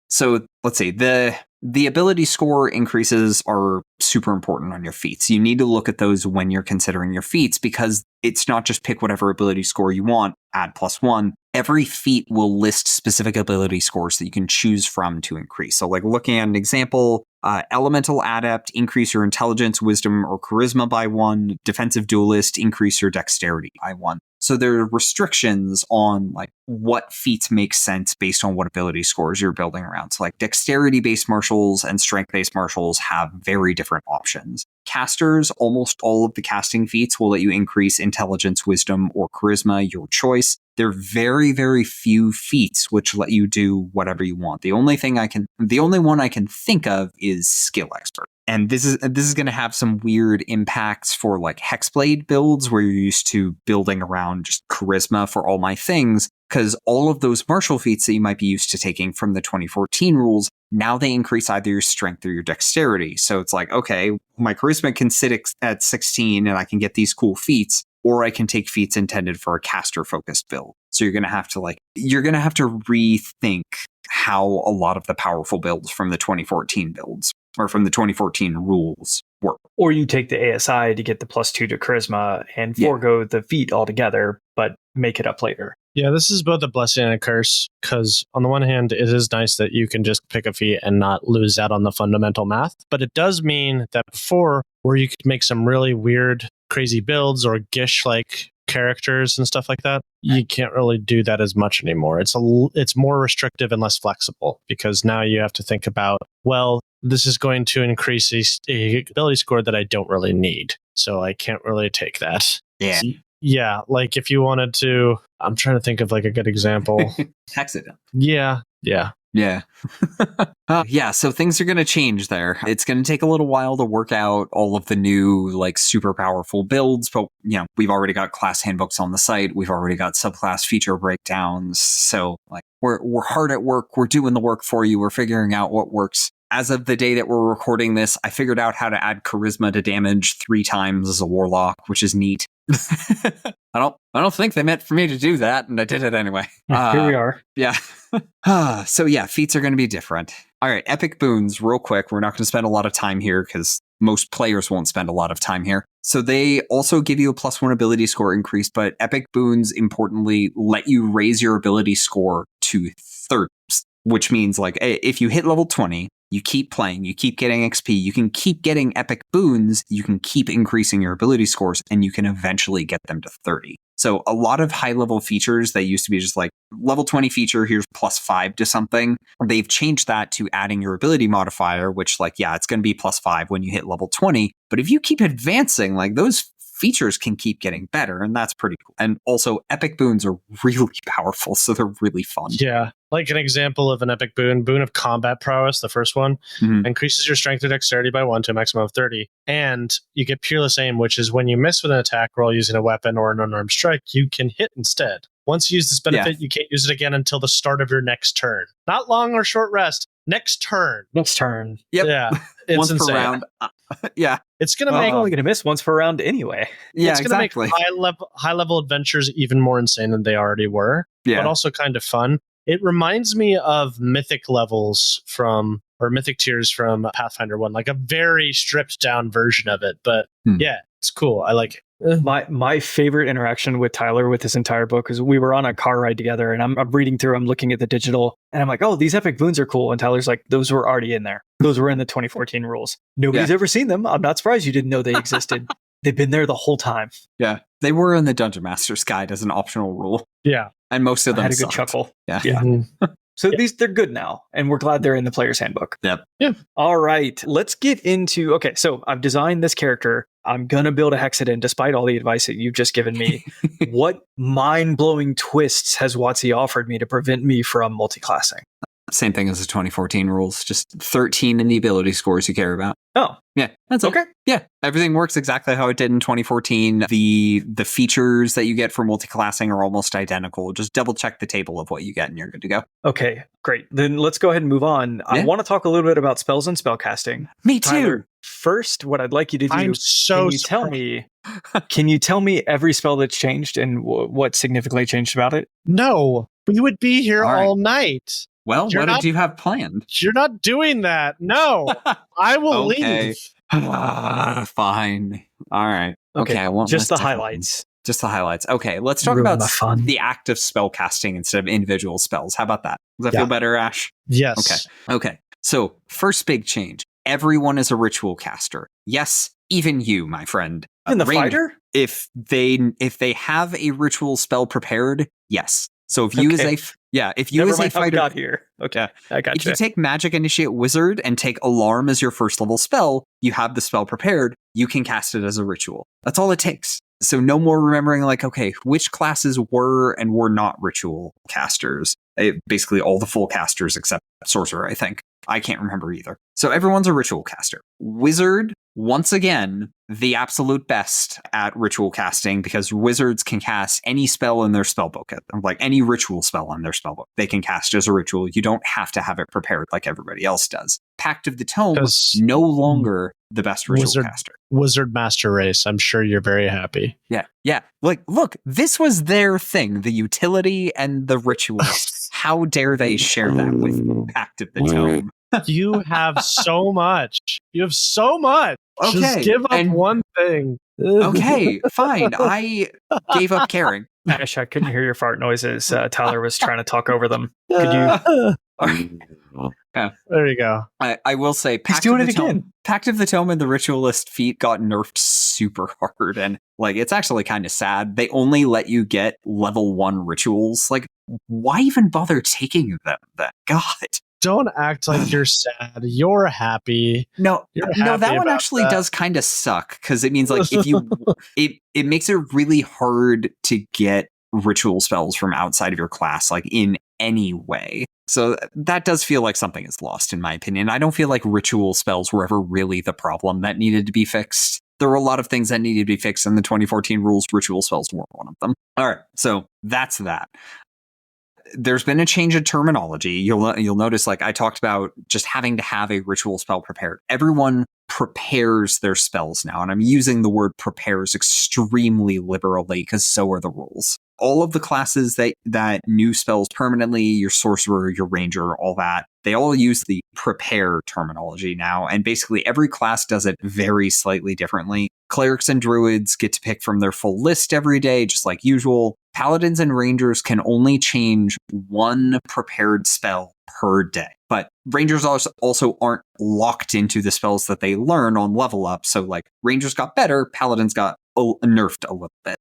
So let's see. The ability score increases are super important on your feats. You need to look at those when you're considering your feats because it's not just pick whatever ability score you want, add +1. Every feat will list specific ability scores that you can choose from to increase. So like looking at an example, elemental adept, increase your intelligence, wisdom, or charisma by 1. Defensive duelist, increase your dexterity by 1. So there are restrictions on like what feats make sense based on what ability scores you're building around. So like dexterity-based martials and strength-based martials have very different options. Casters, almost all of the casting feats will let you increase intelligence, wisdom, or charisma, your choice. There are very, very few feats which let you do whatever you want. The only one I can think of is skill expert. And this is going to have some weird impacts for like Hexblade builds where you're used to building around just charisma for all my things. Because all of those martial feats that you might be used to taking from the 2014 rules, now they increase either your strength or your dexterity. So it's like, okay, my charisma can sit at 16 and I can get these cool feats, or I can take feats intended for a caster-focused build. So you're going to have to rethink how a lot of the powerful builds from the 2014 builds or from the 2014 rules work.
Or you take the ASI to get the +2 to charisma and forego the feat altogether, but make it up later.
Yeah, this is both a blessing and a curse because on the one hand, it is nice that you can just pick a feat and not lose out on the fundamental math. But it does mean that before, where you could make some really weird, crazy builds or Gish-like characters and stuff like that, you can't really do that as much anymore. It's more restrictive and less flexible because now you have to think about, well, this is going to increase a ability score that I don't really need. So I can't really take that.
Yeah.
Yeah, like if you wanted to, I'm trying to think of like a good example.
Hexagon.
Yeah.
So things are going to change there. It's going to take a little while to work out all of the new like super powerful builds, but we've already got class handbooks on the site. We've already got subclass feature breakdowns. So like we're hard at work. We're doing the work for you. We're figuring out what works. As of the day that we're recording this, I figured out how to add charisma to damage 3 times as a warlock, which is neat. I don't think they meant for me to do that, and I did it anyway.
Here we are.
Yeah. So yeah, feats are going to be different. All right, epic boons, real quick. We're not going to spend a lot of time here because most players won't spend a lot of time here. So they also give you a +1 ability score increase, but epic boons, importantly, let you raise your ability score to 30, which means like if you hit level 20, you keep playing, you keep getting XP, you can keep getting epic boons, you can keep increasing your ability scores, and you can eventually get them to 30. So a lot of high-level features that used to be just like level 20 feature, here's +5 to something. They've changed that to adding your ability modifier, which like, yeah, it's going to be +5 when you hit level 20. But if you keep advancing, like those features can keep getting better, and that's pretty cool. And also, epic boons are really powerful, so they're really fun.
Yeah. Like an example of an epic boon of combat prowess, the first one, increases your strength or dexterity by 1 to a maximum of 30. And you get peerless aim, which is when you miss with an attack roll using a weapon or an unarmed strike, you can hit instead. Once you use this benefit, you can't use it again until the start of your next turn. Not long or short rest. Next turn.
Next turn.
Yep.
Yeah. It's
once
insane.
per round. Yeah.
It's going to make...
I'm only going to miss once per round anyway.
Yeah,
it's going to make high level adventures even more insane than they already were, but also kind of fun. It reminds me of mythic levels or mythic tiers from Pathfinder 1, like a very stripped down version of it. But yeah, it's cool. I like it.
My favorite interaction with Tyler with this entire book is we were on a car ride together, and I'm reading through, I'm looking at the digital, and I'm like, oh, these epic boons are cool. And Tyler's like, those were already in there. Those were in the 2014 rules. Nobody's ever seen them. I'm not surprised you didn't know they existed. They've been there the whole time.
Yeah. They were in the Dungeon Master's Guide as an optional rule.
Yeah.
And most of them
I had a good
sucked.
chuckle.
Yeah.
Mm-hmm. So they're good now, and we're glad they're in the player's handbook.
Yep.
Yeah.
All right, let's get into, okay, so I've designed this character. I'm going to build a Hexadin despite all the advice that you've just given me. What mind-blowing twists has WotC offered me to prevent me from multiclassing?
Same thing as the 2014 rules, just 13 in the ability scores you care about.
Oh.
Yeah, that's
okay.
It. Yeah, everything works exactly how it did in 2014. The features that you get for multiclassing are almost identical. Just double check the table of what you get and you're good to go.
Okay, great. Then let's go ahead and move on. I want to talk a little bit about spells and spellcasting.
Me too.
Tyler, first, what I'd like you to do,
I'm so
can you tell me every spell that's changed and what significantly changed about it?
No, we would be here all night.
Well, what did you have planned?
You're not doing that. No, I will leave.
Fine. All right. Okay, I won't.
Just the highlights.
Just the highlights. Okay, let's talk about the act of spell casting instead of individual spells. How about that? Does that feel better, Ash?
Yes.
Okay. So, first big change. Everyone is a ritual caster. Yes, even you, my friend.
Even the fighter?
If they have a ritual spell prepared, yes. So if you if you as a fighter
got here. Okay, I got
If you take Magic Initiate Wizard and take Alarm as your first level spell, you have the spell prepared, you can cast it as a ritual. That's all it takes. So no more remembering like, okay, which classes were and were not ritual casters. Basically all the full casters except Sorcerer, I think. I can't remember either. So everyone's a ritual caster. Wizard, once again, the absolute best at ritual casting because wizards can cast any spell in their spellbook, like any ritual spell in their spellbook. They can cast as a ritual. You don't have to have it prepared like everybody else does. Pact of the Tome, no longer the best ritual caster.
Wizard Master Race, I'm sure you're very happy.
Yeah. Like, look, this was their thing, the utility and the rituals. How dare they share that with Pact of the Tome?
You have so much. You have so much.
Okay.
Just give up one thing.
Okay, fine. I gave up caring.
Ash, I couldn't hear your fart noises. Tyler was trying to talk over them. Could you?
There you go.
I will say, Pact of the Tome and the Ritualist feat got nerfed super hard, and like it's actually kind of sad. They only let you get level 1 rituals. Like, why even bother taking them? Then, God.
Don't act like you're sad. You're happy.
No, that one actually does kind of suck because it means like if you, it makes it really hard to get ritual spells from outside of your class, like in any way. So that does feel like something is lost, in my opinion. I don't feel like ritual spells were ever really the problem that needed to be fixed. There were a lot of things that needed to be fixed in the 2014 rules. Ritual spells weren't one of them. All right, so that's that. there's been a change in terminology. You'll notice, like I talked about, just having to have a ritual spell prepared. Everyone prepares their spells now, and I'm using the word prepares extremely liberally because so are the rules. All of the classes that new spells permanently, your sorcerer, your ranger, all that, they all use the prepare terminology now, and basically every class does it very slightly differently. Clerics and druids get to pick from their full list every day, just like usual. Paladins and rangers can only change one prepared spell per day. But rangers also aren't locked into the spells that they learn on level up. So like rangers got better, paladins got nerfed a little bit.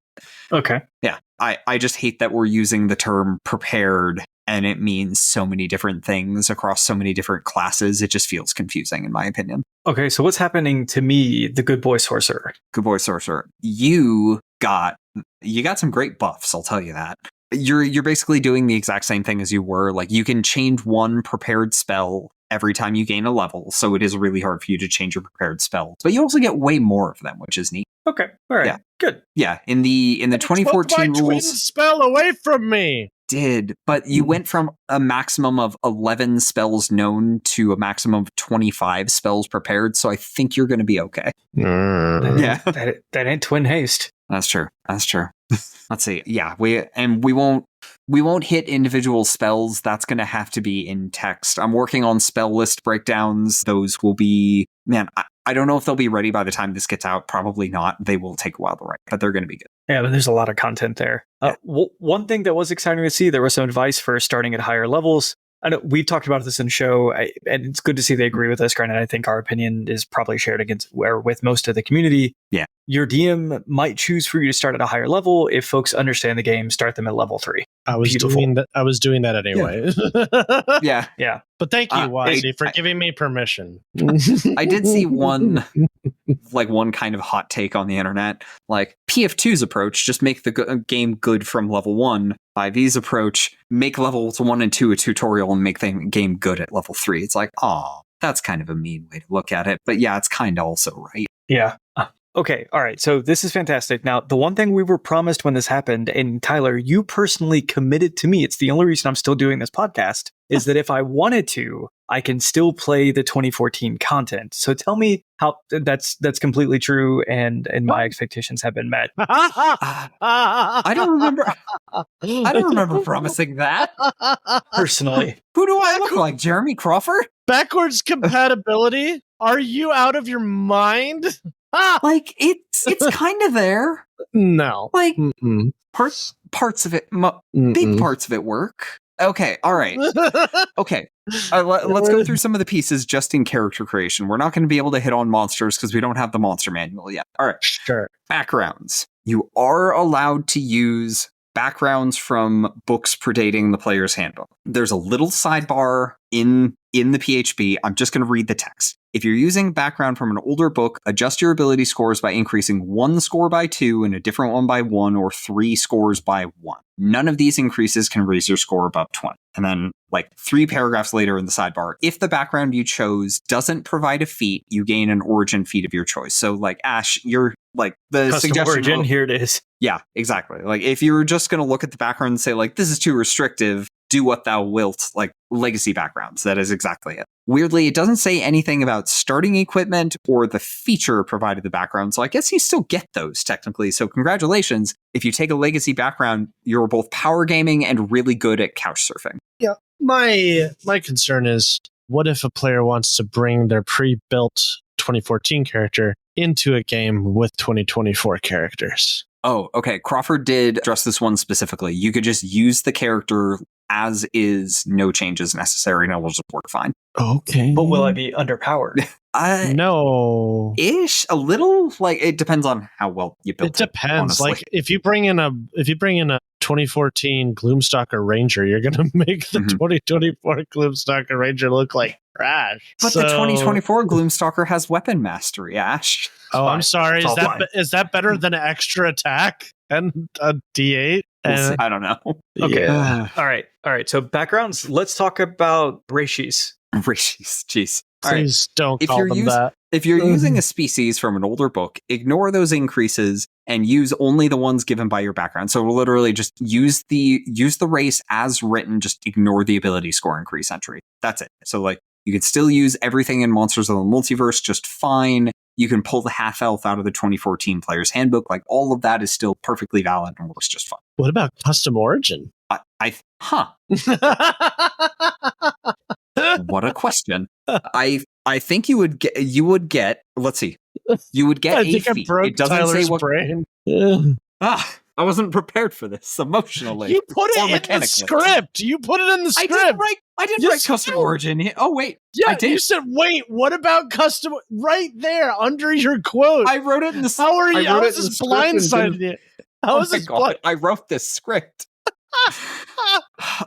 Okay.
Yeah. I just hate that we're using the term prepared and it means so many different things across so many different classes. It just feels confusing in my opinion.
Okay, so what's happening to me, the good boy sorcerer?
Good boy sorcerer. You got some great buffs, I'll tell you that. You're basically doing the exact same thing as you were. Like you can change one prepared spell every time you gain a level, so it is really hard for you to change your prepared spells. But you also get way more of them, which is neat.
Okay, all right,
yeah.
Good.
Yeah, in the 2014
rules,
rules,
spell away from me.
But you went from a maximum of 11 spells known to a maximum of 25 spells prepared. So I think you're going to be okay.
Yeah, that ain't twin haste.
That's true. Let's see. Yeah, we won't hit individual spells. That's going to have to be in text. I'm working on spell list breakdowns. Those will be, I don't know if they'll be ready by the time this gets out. Probably not. They will take a while to write, but they're going to be good.
Yeah, but there's a lot of content there. Yeah. One thing that was exciting to see, there was some advice for starting at higher levels. I know we've talked about this in the show, and it's good to see they agree with us. Granted, I think our opinion is probably shared with most of the community. Yeah. Your DM might choose for you to start at a higher level. If folks understand the game, start them at level 3.
I was doing that anyway.
Yeah.
But thank you, Wazzy, for giving me permission.
I did see one kind of hot take on the internet, like PF2's approach, just make the game good from level 1. 5e's approach, make levels 1 and 2 a tutorial and make the game good at level 3. It's like, that's kind of a mean way to look at it. But yeah, it's kind of also right.
Yeah. Okay, all right. So this is fantastic. Now, the one thing we were promised when this happened, and Tyler, you personally committed to me, it's the only reason I'm still doing this podcast, is that if I wanted to, I can still play the 2014 content. So tell me how that's completely true and my expectations have been met.
I don't remember promising that.
Personally.
Who do I look like? Jeremy Crawford?
Backwards compatibility? Are you out of your mind?
Like it's kind of there.
No.
Like parts of it, big parts of it work. Okay, all right. Okay, let's go through some of the pieces just in character creation. We're not going to be able to hit on monsters because we don't have the monster manual yet. All right.
Sure.
Backgrounds. You are allowed to use backgrounds from books predating the player's handbook. There's a little sidebar in the PHB. I'm just going to read the text. If you're using background from an older book, adjust your ability scores by increasing 1 score by 2 and a different one by 1 or 3 scores by 1. None of these increases can raise your score above 20. And then 3 paragraphs later in the sidebar, if the background you chose doesn't provide a feat, you gain an origin feat of your choice. So Ash, you're the
custom
suggestion
origin, here it is.
Yeah, exactly. If you were just going to look at the background and say this is too restrictive, do what thou wilt, legacy backgrounds. That is exactly it. Weirdly, it doesn't say anything about starting equipment or the feature provided the background. So I guess you still get those technically. So congratulations. If you take a legacy background, you're both power gaming and really good at couch surfing.
Yeah. My concern is, what if a player wants to bring their pre-built 2014 character into a game with 2024 characters?
Oh, okay. Crawford did address this one specifically. You could just use the character as is, no changes necessary, and it will just work fine.
Okay.
But will I be underpowered?
No.
Ish, a little. It depends on how well you built it.
It depends.
Honestly.
If you bring in a 2014 Gloomstalker Ranger, you're going to make the 2024 Gloomstalker Ranger look like trash.
But the 2024 Gloomstalker has weapon mastery, Ash.
I'm sorry. Is that better than an extra attack and a D8?
I don't know.
Okay. Yeah. All right. So backgrounds. Let's talk about Rashis.
Rashis. Jeez.
Please don't call them that.
If you're using a species from an older book, ignore those increases and use only the ones given by your background. So literally just use the race as written, just ignore the ability score increase entry. That's it. So like you could still use everything in Monsters of the Multiverse just fine. You can pull the half elf out of the 2014 Player's Handbook. Like all of that is still perfectly valid and works just fine.
What about custom origin?
What a question. I think you would get let's see. You would get
I
a
think I
feat.
broke
It doesn't
Tyler's
say what
brain.
I wasn't prepared for this emotionally.
You put
or
it in the script. You put it in the script.
I didn't write custom origin. Oh wait.
Yeah,
I did.
you said wait, what about custom right there under your quote?
I wrote it in the
How are you? How is this blindsided you? How is this
I wrote this script.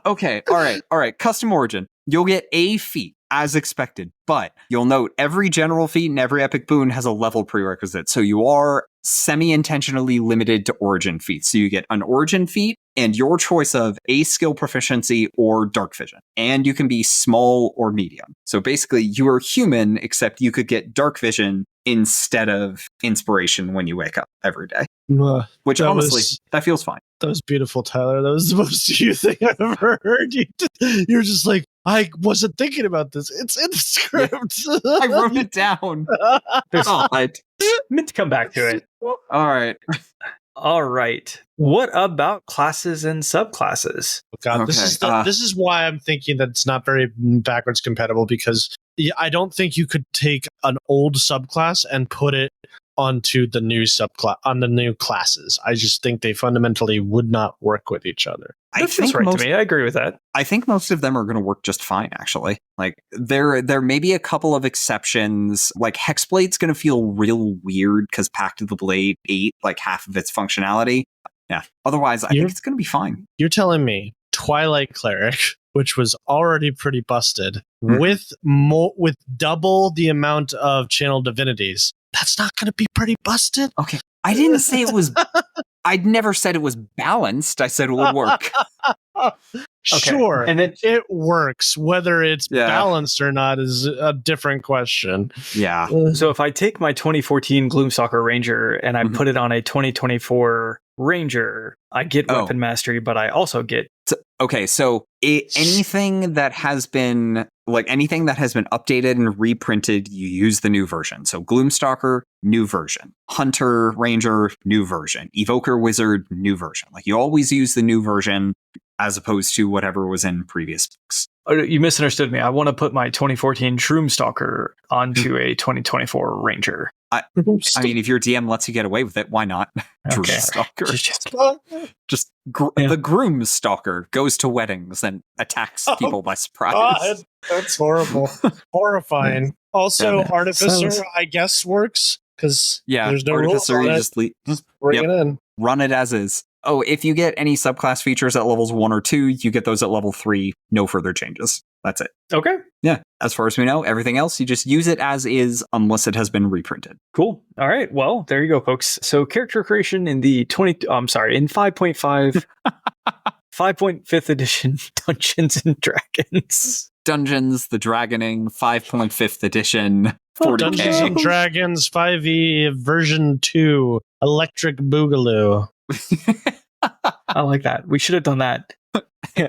Okay, all right. Custom origin. You'll get a feat as expected, but you'll note every general feat and every epic boon has a level prerequisite. So you are semi-intentionally limited to origin feats. So you get an origin feat and your choice of a skill proficiency or dark vision. And you can be small or medium. So basically you are human, except you could get dark vision instead of inspiration when you wake up every day. Which honestly, that feels fine.
That was beautiful, Tyler. That was the most you thing I've ever heard. You're just like, I wasn't thinking about this. It's in the script.
Yeah. I wrote it down.
I meant to come back to it. All right. What about classes and subclasses?
Oh God, okay. This is why I'm thinking that it's not very backwards compatible, because I don't think you could take an old subclass and put it onto the new subclass on the new classes. I just think they fundamentally would not work with each other.
That feels right to me. I agree with that.
I think most of them are going to work just fine, actually. Like there may be a couple of exceptions. Like Hexblade's going to feel real weird because Pact of the Blade 8, like half of its functionality. Yeah. Otherwise, I think it's going to be fine.
You're telling me Twilight Cleric, which was already pretty busted, with double the amount of channel divinities, that's not going to be pretty busted?
Okay. I didn't say it was... I'd never said it was balanced. I said it would work.
Sure. And it works. Whether it's balanced or not is a different question.
Yeah.
So if I take my 2014 Gloomstalker Ranger and I put it on a 2024 Ranger, I get weapon mastery, but I also get...
So anything that has been updated and reprinted, you use the new version. So Gloomstalker, new version. Hunter, Ranger, new version. Evoker, Wizard, new version. Like you always use the new version as opposed to whatever was in previous books.
Oh, you misunderstood me. I want to put my 2014 Shroomstalker onto a 2024 Ranger.
I mean, if your DM lets you get away with it, why not?
Okay.
The Groom Stalker goes to weddings and attacks people by surprise.
God, that's horrible. Horrifying. Also, Artificer, I guess, works because there's no
Artificer,
rules on it. Just bring it in.
Run it as is. Oh, if you get any subclass features at levels 1 or 2, you get those at level 3. No further changes. That's it.
Okay.
Yeah. As far as we know, everything else, you just use it as is unless it has been reprinted.
Cool. All right. Well, there you go, folks. So character creation in the in 5.5, 5.5th edition Dungeons and Dragons.
Dungeons, the Dragoning, 5.5th edition.
Dungeons and Dragons 5e version 2, Electric Boogaloo.
I like that. We should have done that.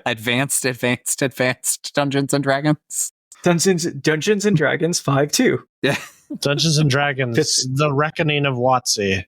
Advanced Dungeons and Dragons.
Dungeons and Dragons 5.2.
Yeah.
Dungeons and Dragons, The Reckoning of WotC.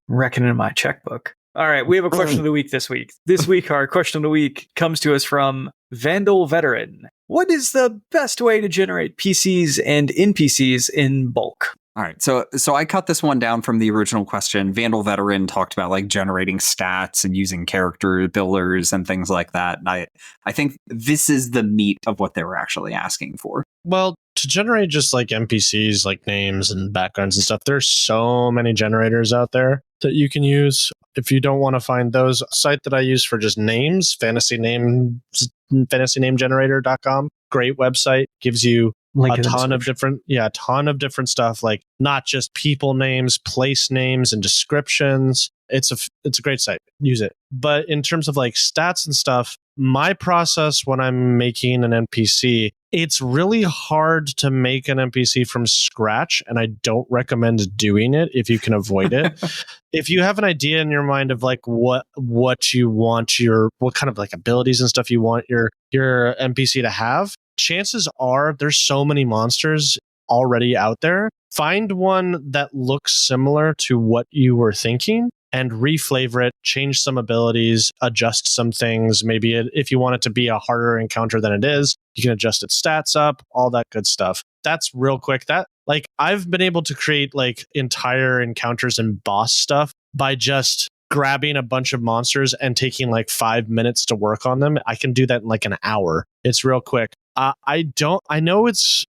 Reckoning my checkbook. All right, we have a question of the week this week. This week, our question of the week comes to us from Vandal Veteran. What is the best way to generate PCs and NPCs in bulk?
All right, so I cut this one down from the original question. Vandal Veteran talked about like generating stats and using character builders and things like that. And I think this is the meat of what they were actually asking for.
Well, to generate just like NPCs, like names and backgrounds and stuff, there's so many generators out there that you can use. If you don't want to find those, a site that I use for just names, fantasynamegenerator.com, great website, gives you a ton of different stuff, like not just people names, place names, and descriptions. It's a great site. Use it. But in terms of like stats and stuff, my process when I'm making an NPC it's really hard to make an NPC from scratch, and I don't recommend doing it if you can avoid it. If you have an idea in your mind of like what you want what kind of like abilities and stuff you want your NPC to have, chances are there's so many monsters already out there. Find one that looks similar to what you were thinking and reflavor it, change some abilities, adjust some things. Maybe if you want it to be a harder encounter than it is, you can adjust its stats up, all that good stuff. That's real quick. That like I've been able to create like entire encounters and boss stuff by just grabbing a bunch of monsters and taking like 5 minutes to work on them. I can do that in like an hour. It's real quick. I know it's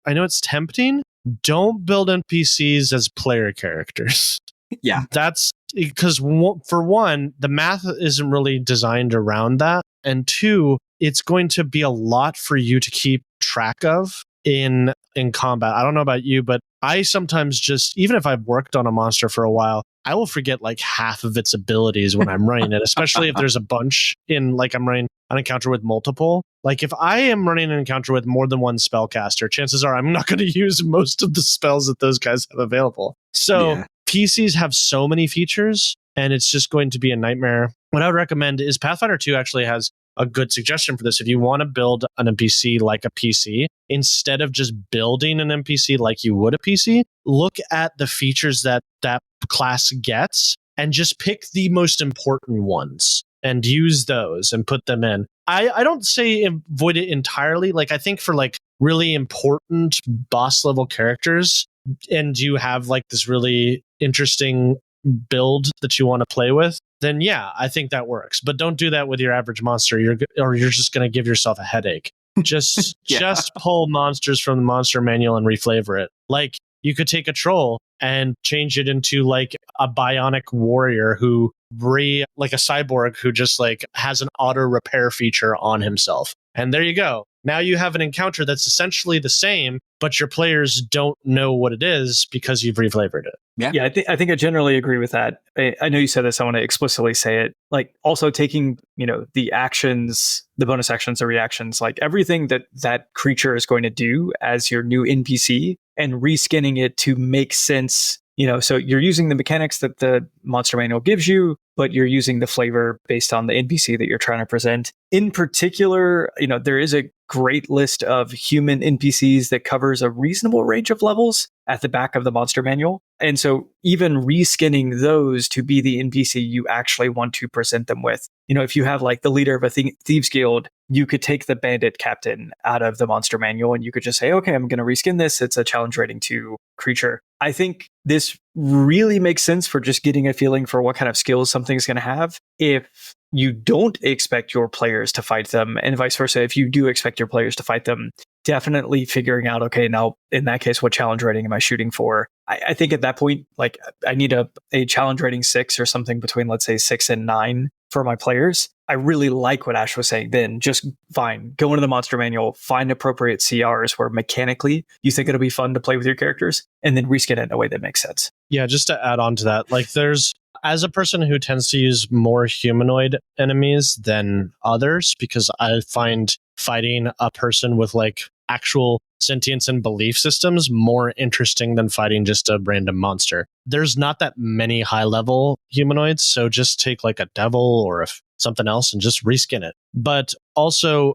tempting. Don't build NPCs as player characters.
Yeah.
That's because for one, the math isn't really designed around that. And two, it's going to be a lot for you to keep track of in combat. I don't know about you, but I sometimes just, even if I've worked on a monster for a while, I will forget like half of its abilities when I'm running it, especially if there's a bunch in like I'm running an encounter with multiple. Like if I am running an encounter with more than one spellcaster, chances are I'm not going to use most of the spells that those guys have available. So PCs have so many features and it's just going to be a nightmare. What I would recommend is Pathfinder 2 actually has a good suggestion for this. If you want to build an NPC like a PC, instead of just building an NPC like you would a PC, look at the features that class gets and just pick the most important ones and use those and put them in. I don't say avoid it entirely. Like I think for like really important boss level characters and you have like this really interesting build that you want to play with, then yeah, I think that works. But don't do that with your average monster. You're just going to give yourself a headache. Just pull monsters from the monster manual and reflavor it. Like you could take a troll and change it into like a bionic warrior like a cyborg who just like has an auto repair feature on himself. And there you go. Now you have an encounter that's essentially the same, but your players don't know what it is because you've reflavored it.
Yeah, I think I generally agree with that. I know you said this. I want to explicitly say it. Like also taking, the actions, the bonus actions or reactions, like everything that creature is going to do as your new NPC and reskinning it to make sense. So you're using the mechanics that the monster manual gives you, but you're using the flavor based on the NPC that you're trying to present. In particular, there is a great list of human NPCs that covers a reasonable range of levels at the back of the monster manual. And so even reskinning those to be the NPC you actually want to present them with. If you have like the leader of a thieves guild, you could take the bandit captain out of the monster manual and you could just say, okay, I'm going to reskin this. It's a challenge rating 2 creature. I think this really makes sense for just getting a feeling for what kind of skills something's going to have. If you don't expect your players to fight them and vice versa, if you do expect your players to fight them, definitely figuring out, okay, now in that case, what challenge rating am I shooting for? I think at that point, like I need a challenge rating 6 or something between, let's say 6 and 9 for my players. I really like what Ash was saying then. Just fine, go into the monster manual, find appropriate CRs where mechanically you think it'll be fun to play with your characters, and then reskin it in a way that makes sense.
Yeah, just to add on to that, like as a person who tends to use more humanoid enemies than others, because I find fighting a person with like actual sentience and belief systems more interesting than fighting just a random monster. There's not that many high level humanoids, so just take like a devil or something else and just reskin it. But also,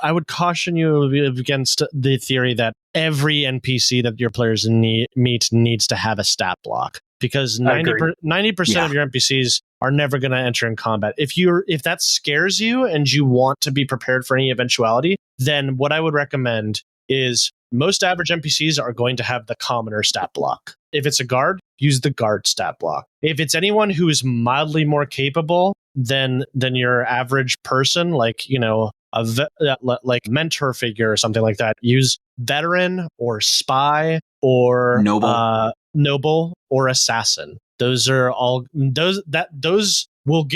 I would caution you against the theory that every NPC that your players meet needs to have a stat block, because 90% of your NPCs are never going to enter in combat. If that scares you and you want to be prepared for any eventuality, then what I would recommend is most average NPCs are going to have the commoner stat block. If it's a guard, use the guard stat block. If it's anyone who is mildly more capable than your average person, like, like mentor figure or something like that, use veteran or spy or noble or assassin. Those are all those will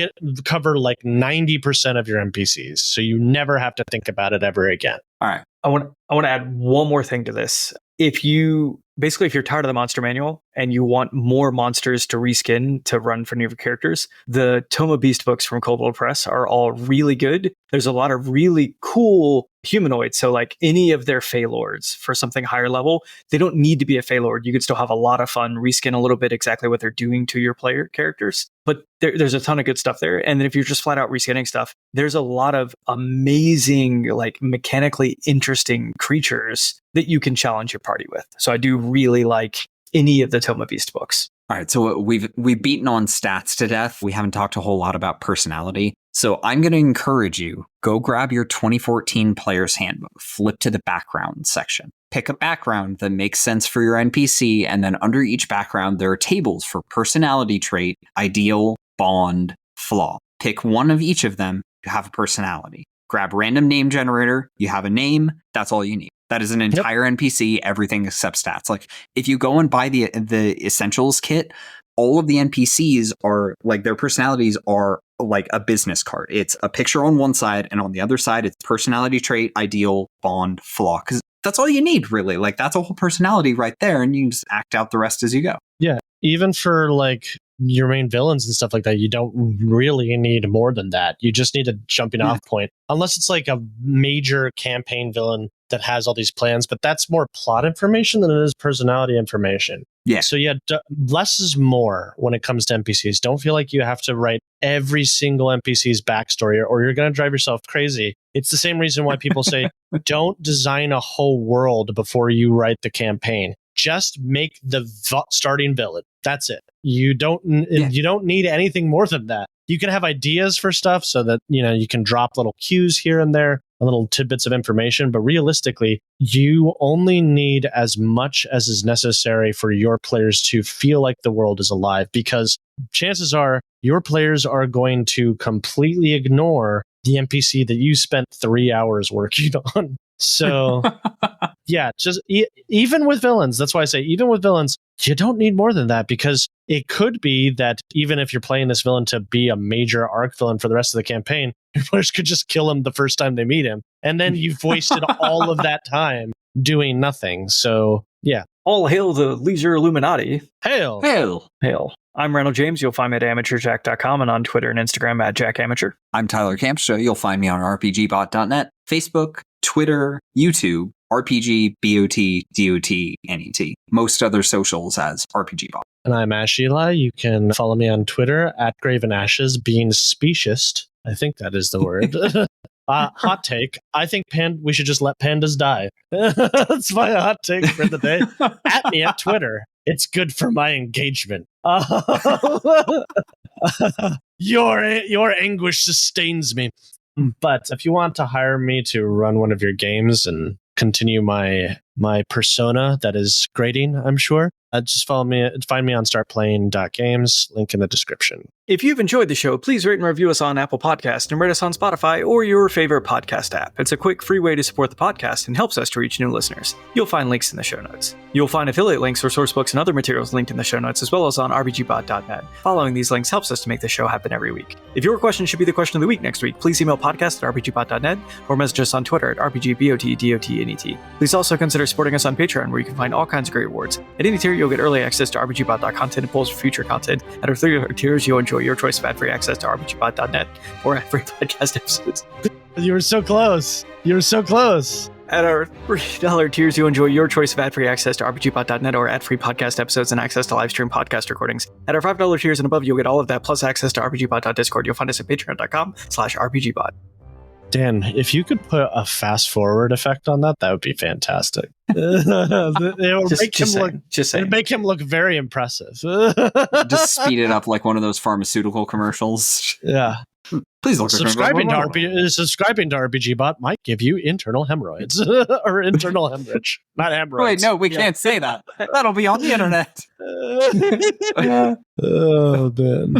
cover like 90% of your NPCs, so you never have to think about it ever again.
All right.
I want to add one more thing to this. If you basically, if you're tired of the monster manual and you want more monsters to reskin to run for new characters, the Tome of Beast books from Kobold Press are all really good. There's a lot of really cool humanoids. So like any of their Fey Lords for something higher level, they don't need to be a Fey Lord. You could still have a lot of fun, reskin a little bit exactly what they're doing to your player characters. But there's a ton of good stuff there. And then if you're just flat out reskinning stuff, there's a lot of amazing, like mechanically interesting creatures that you can challenge your party with. So I do really like any of the Tome of Beast books.
All right, so we've beaten on stats to death. We haven't talked a whole lot about personality. So I'm going to encourage you, go grab your 2014 Player's Handbook, flip to the background section. Pick a background that makes sense for your NPC, and then under each background, there are tables for personality trait, ideal, bond, flaw. Pick one of each of them, you have a personality. Grab random name generator, you have a name, that's all you need. That is an entire NPC, everything except stats. Like if you go and buy the essentials kit, all of the NPCs are like their personalities are like a business card. It's a picture on one side and on the other side, it's personality trait, ideal, bond, flaw. Because that's all you need really. Like that's a whole personality right there. And you can just act out the rest as you go.
Yeah. Even for like your main villains and stuff like that, you don't really need more than that. You just need a jumping off point. Unless it's like a major campaign villain that has all these plans, but that's more plot information than it is personality information.
Yeah.
So yeah, less is more when it comes to NPCs. Don't feel like you have to write every single NPC's backstory or you're going to drive yourself crazy. It's the same reason why people say, don't design a whole world before you write the campaign. Just make the starting villain. That's it. You don't need anything more than that. You can have ideas for stuff so that, you can drop little cues here and there, little tidbits of information, but realistically, you only need as much as is necessary for your players to feel like the world is alive, because chances are your players are going to completely ignore the NPC that you spent 3 hours working on. So yeah, just even with villains, that's why I say even with villains, you don't need more than that, because it could be that even if you're playing this villain to be a major arc villain for the rest of the campaign, your players could just kill him the first time they meet him. And then you've wasted all of that time doing nothing. So yeah.
All hail the Leisure Illuminati.
Hail.
Hail.
Hail. I'm Randall James. You'll find me at amateurjack.com and on Twitter and Instagram at jackamateur.
I'm Tyler Campstra. You'll find me on RPGBOT.net, Facebook, Twitter, YouTube, RPGBOT.Net. Most other socials as RPGBOT.
And I'm Ash Eli. You can follow me on Twitter at Graven Ashes, being specious. I think that is the word. Hot take. I think we should just let pandas die. That's my hot take for the day. At me at Twitter. It's good for my engagement. Your anguish sustains me. But if you want to hire me to run one of your games and continue my persona that is grading, I'm sure, just find me on startplaying.games, link in the description.
If you've enjoyed the show, please rate and review us on Apple Podcasts and rate us on Spotify or your favorite podcast app. It's a quick, free way to support the podcast and helps us to reach new listeners. You'll find links in the show notes. You'll find affiliate links for source books and other materials linked in the show notes, as well as on RPGBOT.net. Following these links helps us to make the show happen every week. If your question should be the question of the week next week, please email podcast@RPGBOT.net or message us on Twitter at RPGBOT.Net. Please also consider supporting us on Patreon, where you can find all kinds of great rewards. At any tier, you'll get early access to RPGBOT.content and polls for future content. At our $3 tiers, you'll enjoy your choice of ad-free access to RPGBOT.net or ad-free podcast episodes.
You were so close. You were so close.
At our $3 tiers, you'll enjoy your choice of ad-free access to RPGBOT.net or ad-free podcast episodes and access to live stream podcast recordings. At our $5 tiers and above, you'll get all of that plus access to RPGBOT.Discord. You'll find us at patreon.com/RPGBOT.
Dan, if you could put a fast forward effect on that would be fantastic. It would make him look very impressive.
Just speed it up like one of those pharmaceutical commercials.
Yeah.
Please look.
Subscribing to RPGBot might give you internal hemorrhoids or internal hemorrhage, not hemorrhoids.
Wait, no, we can't say that. That'll be on the internet.
Oh, man.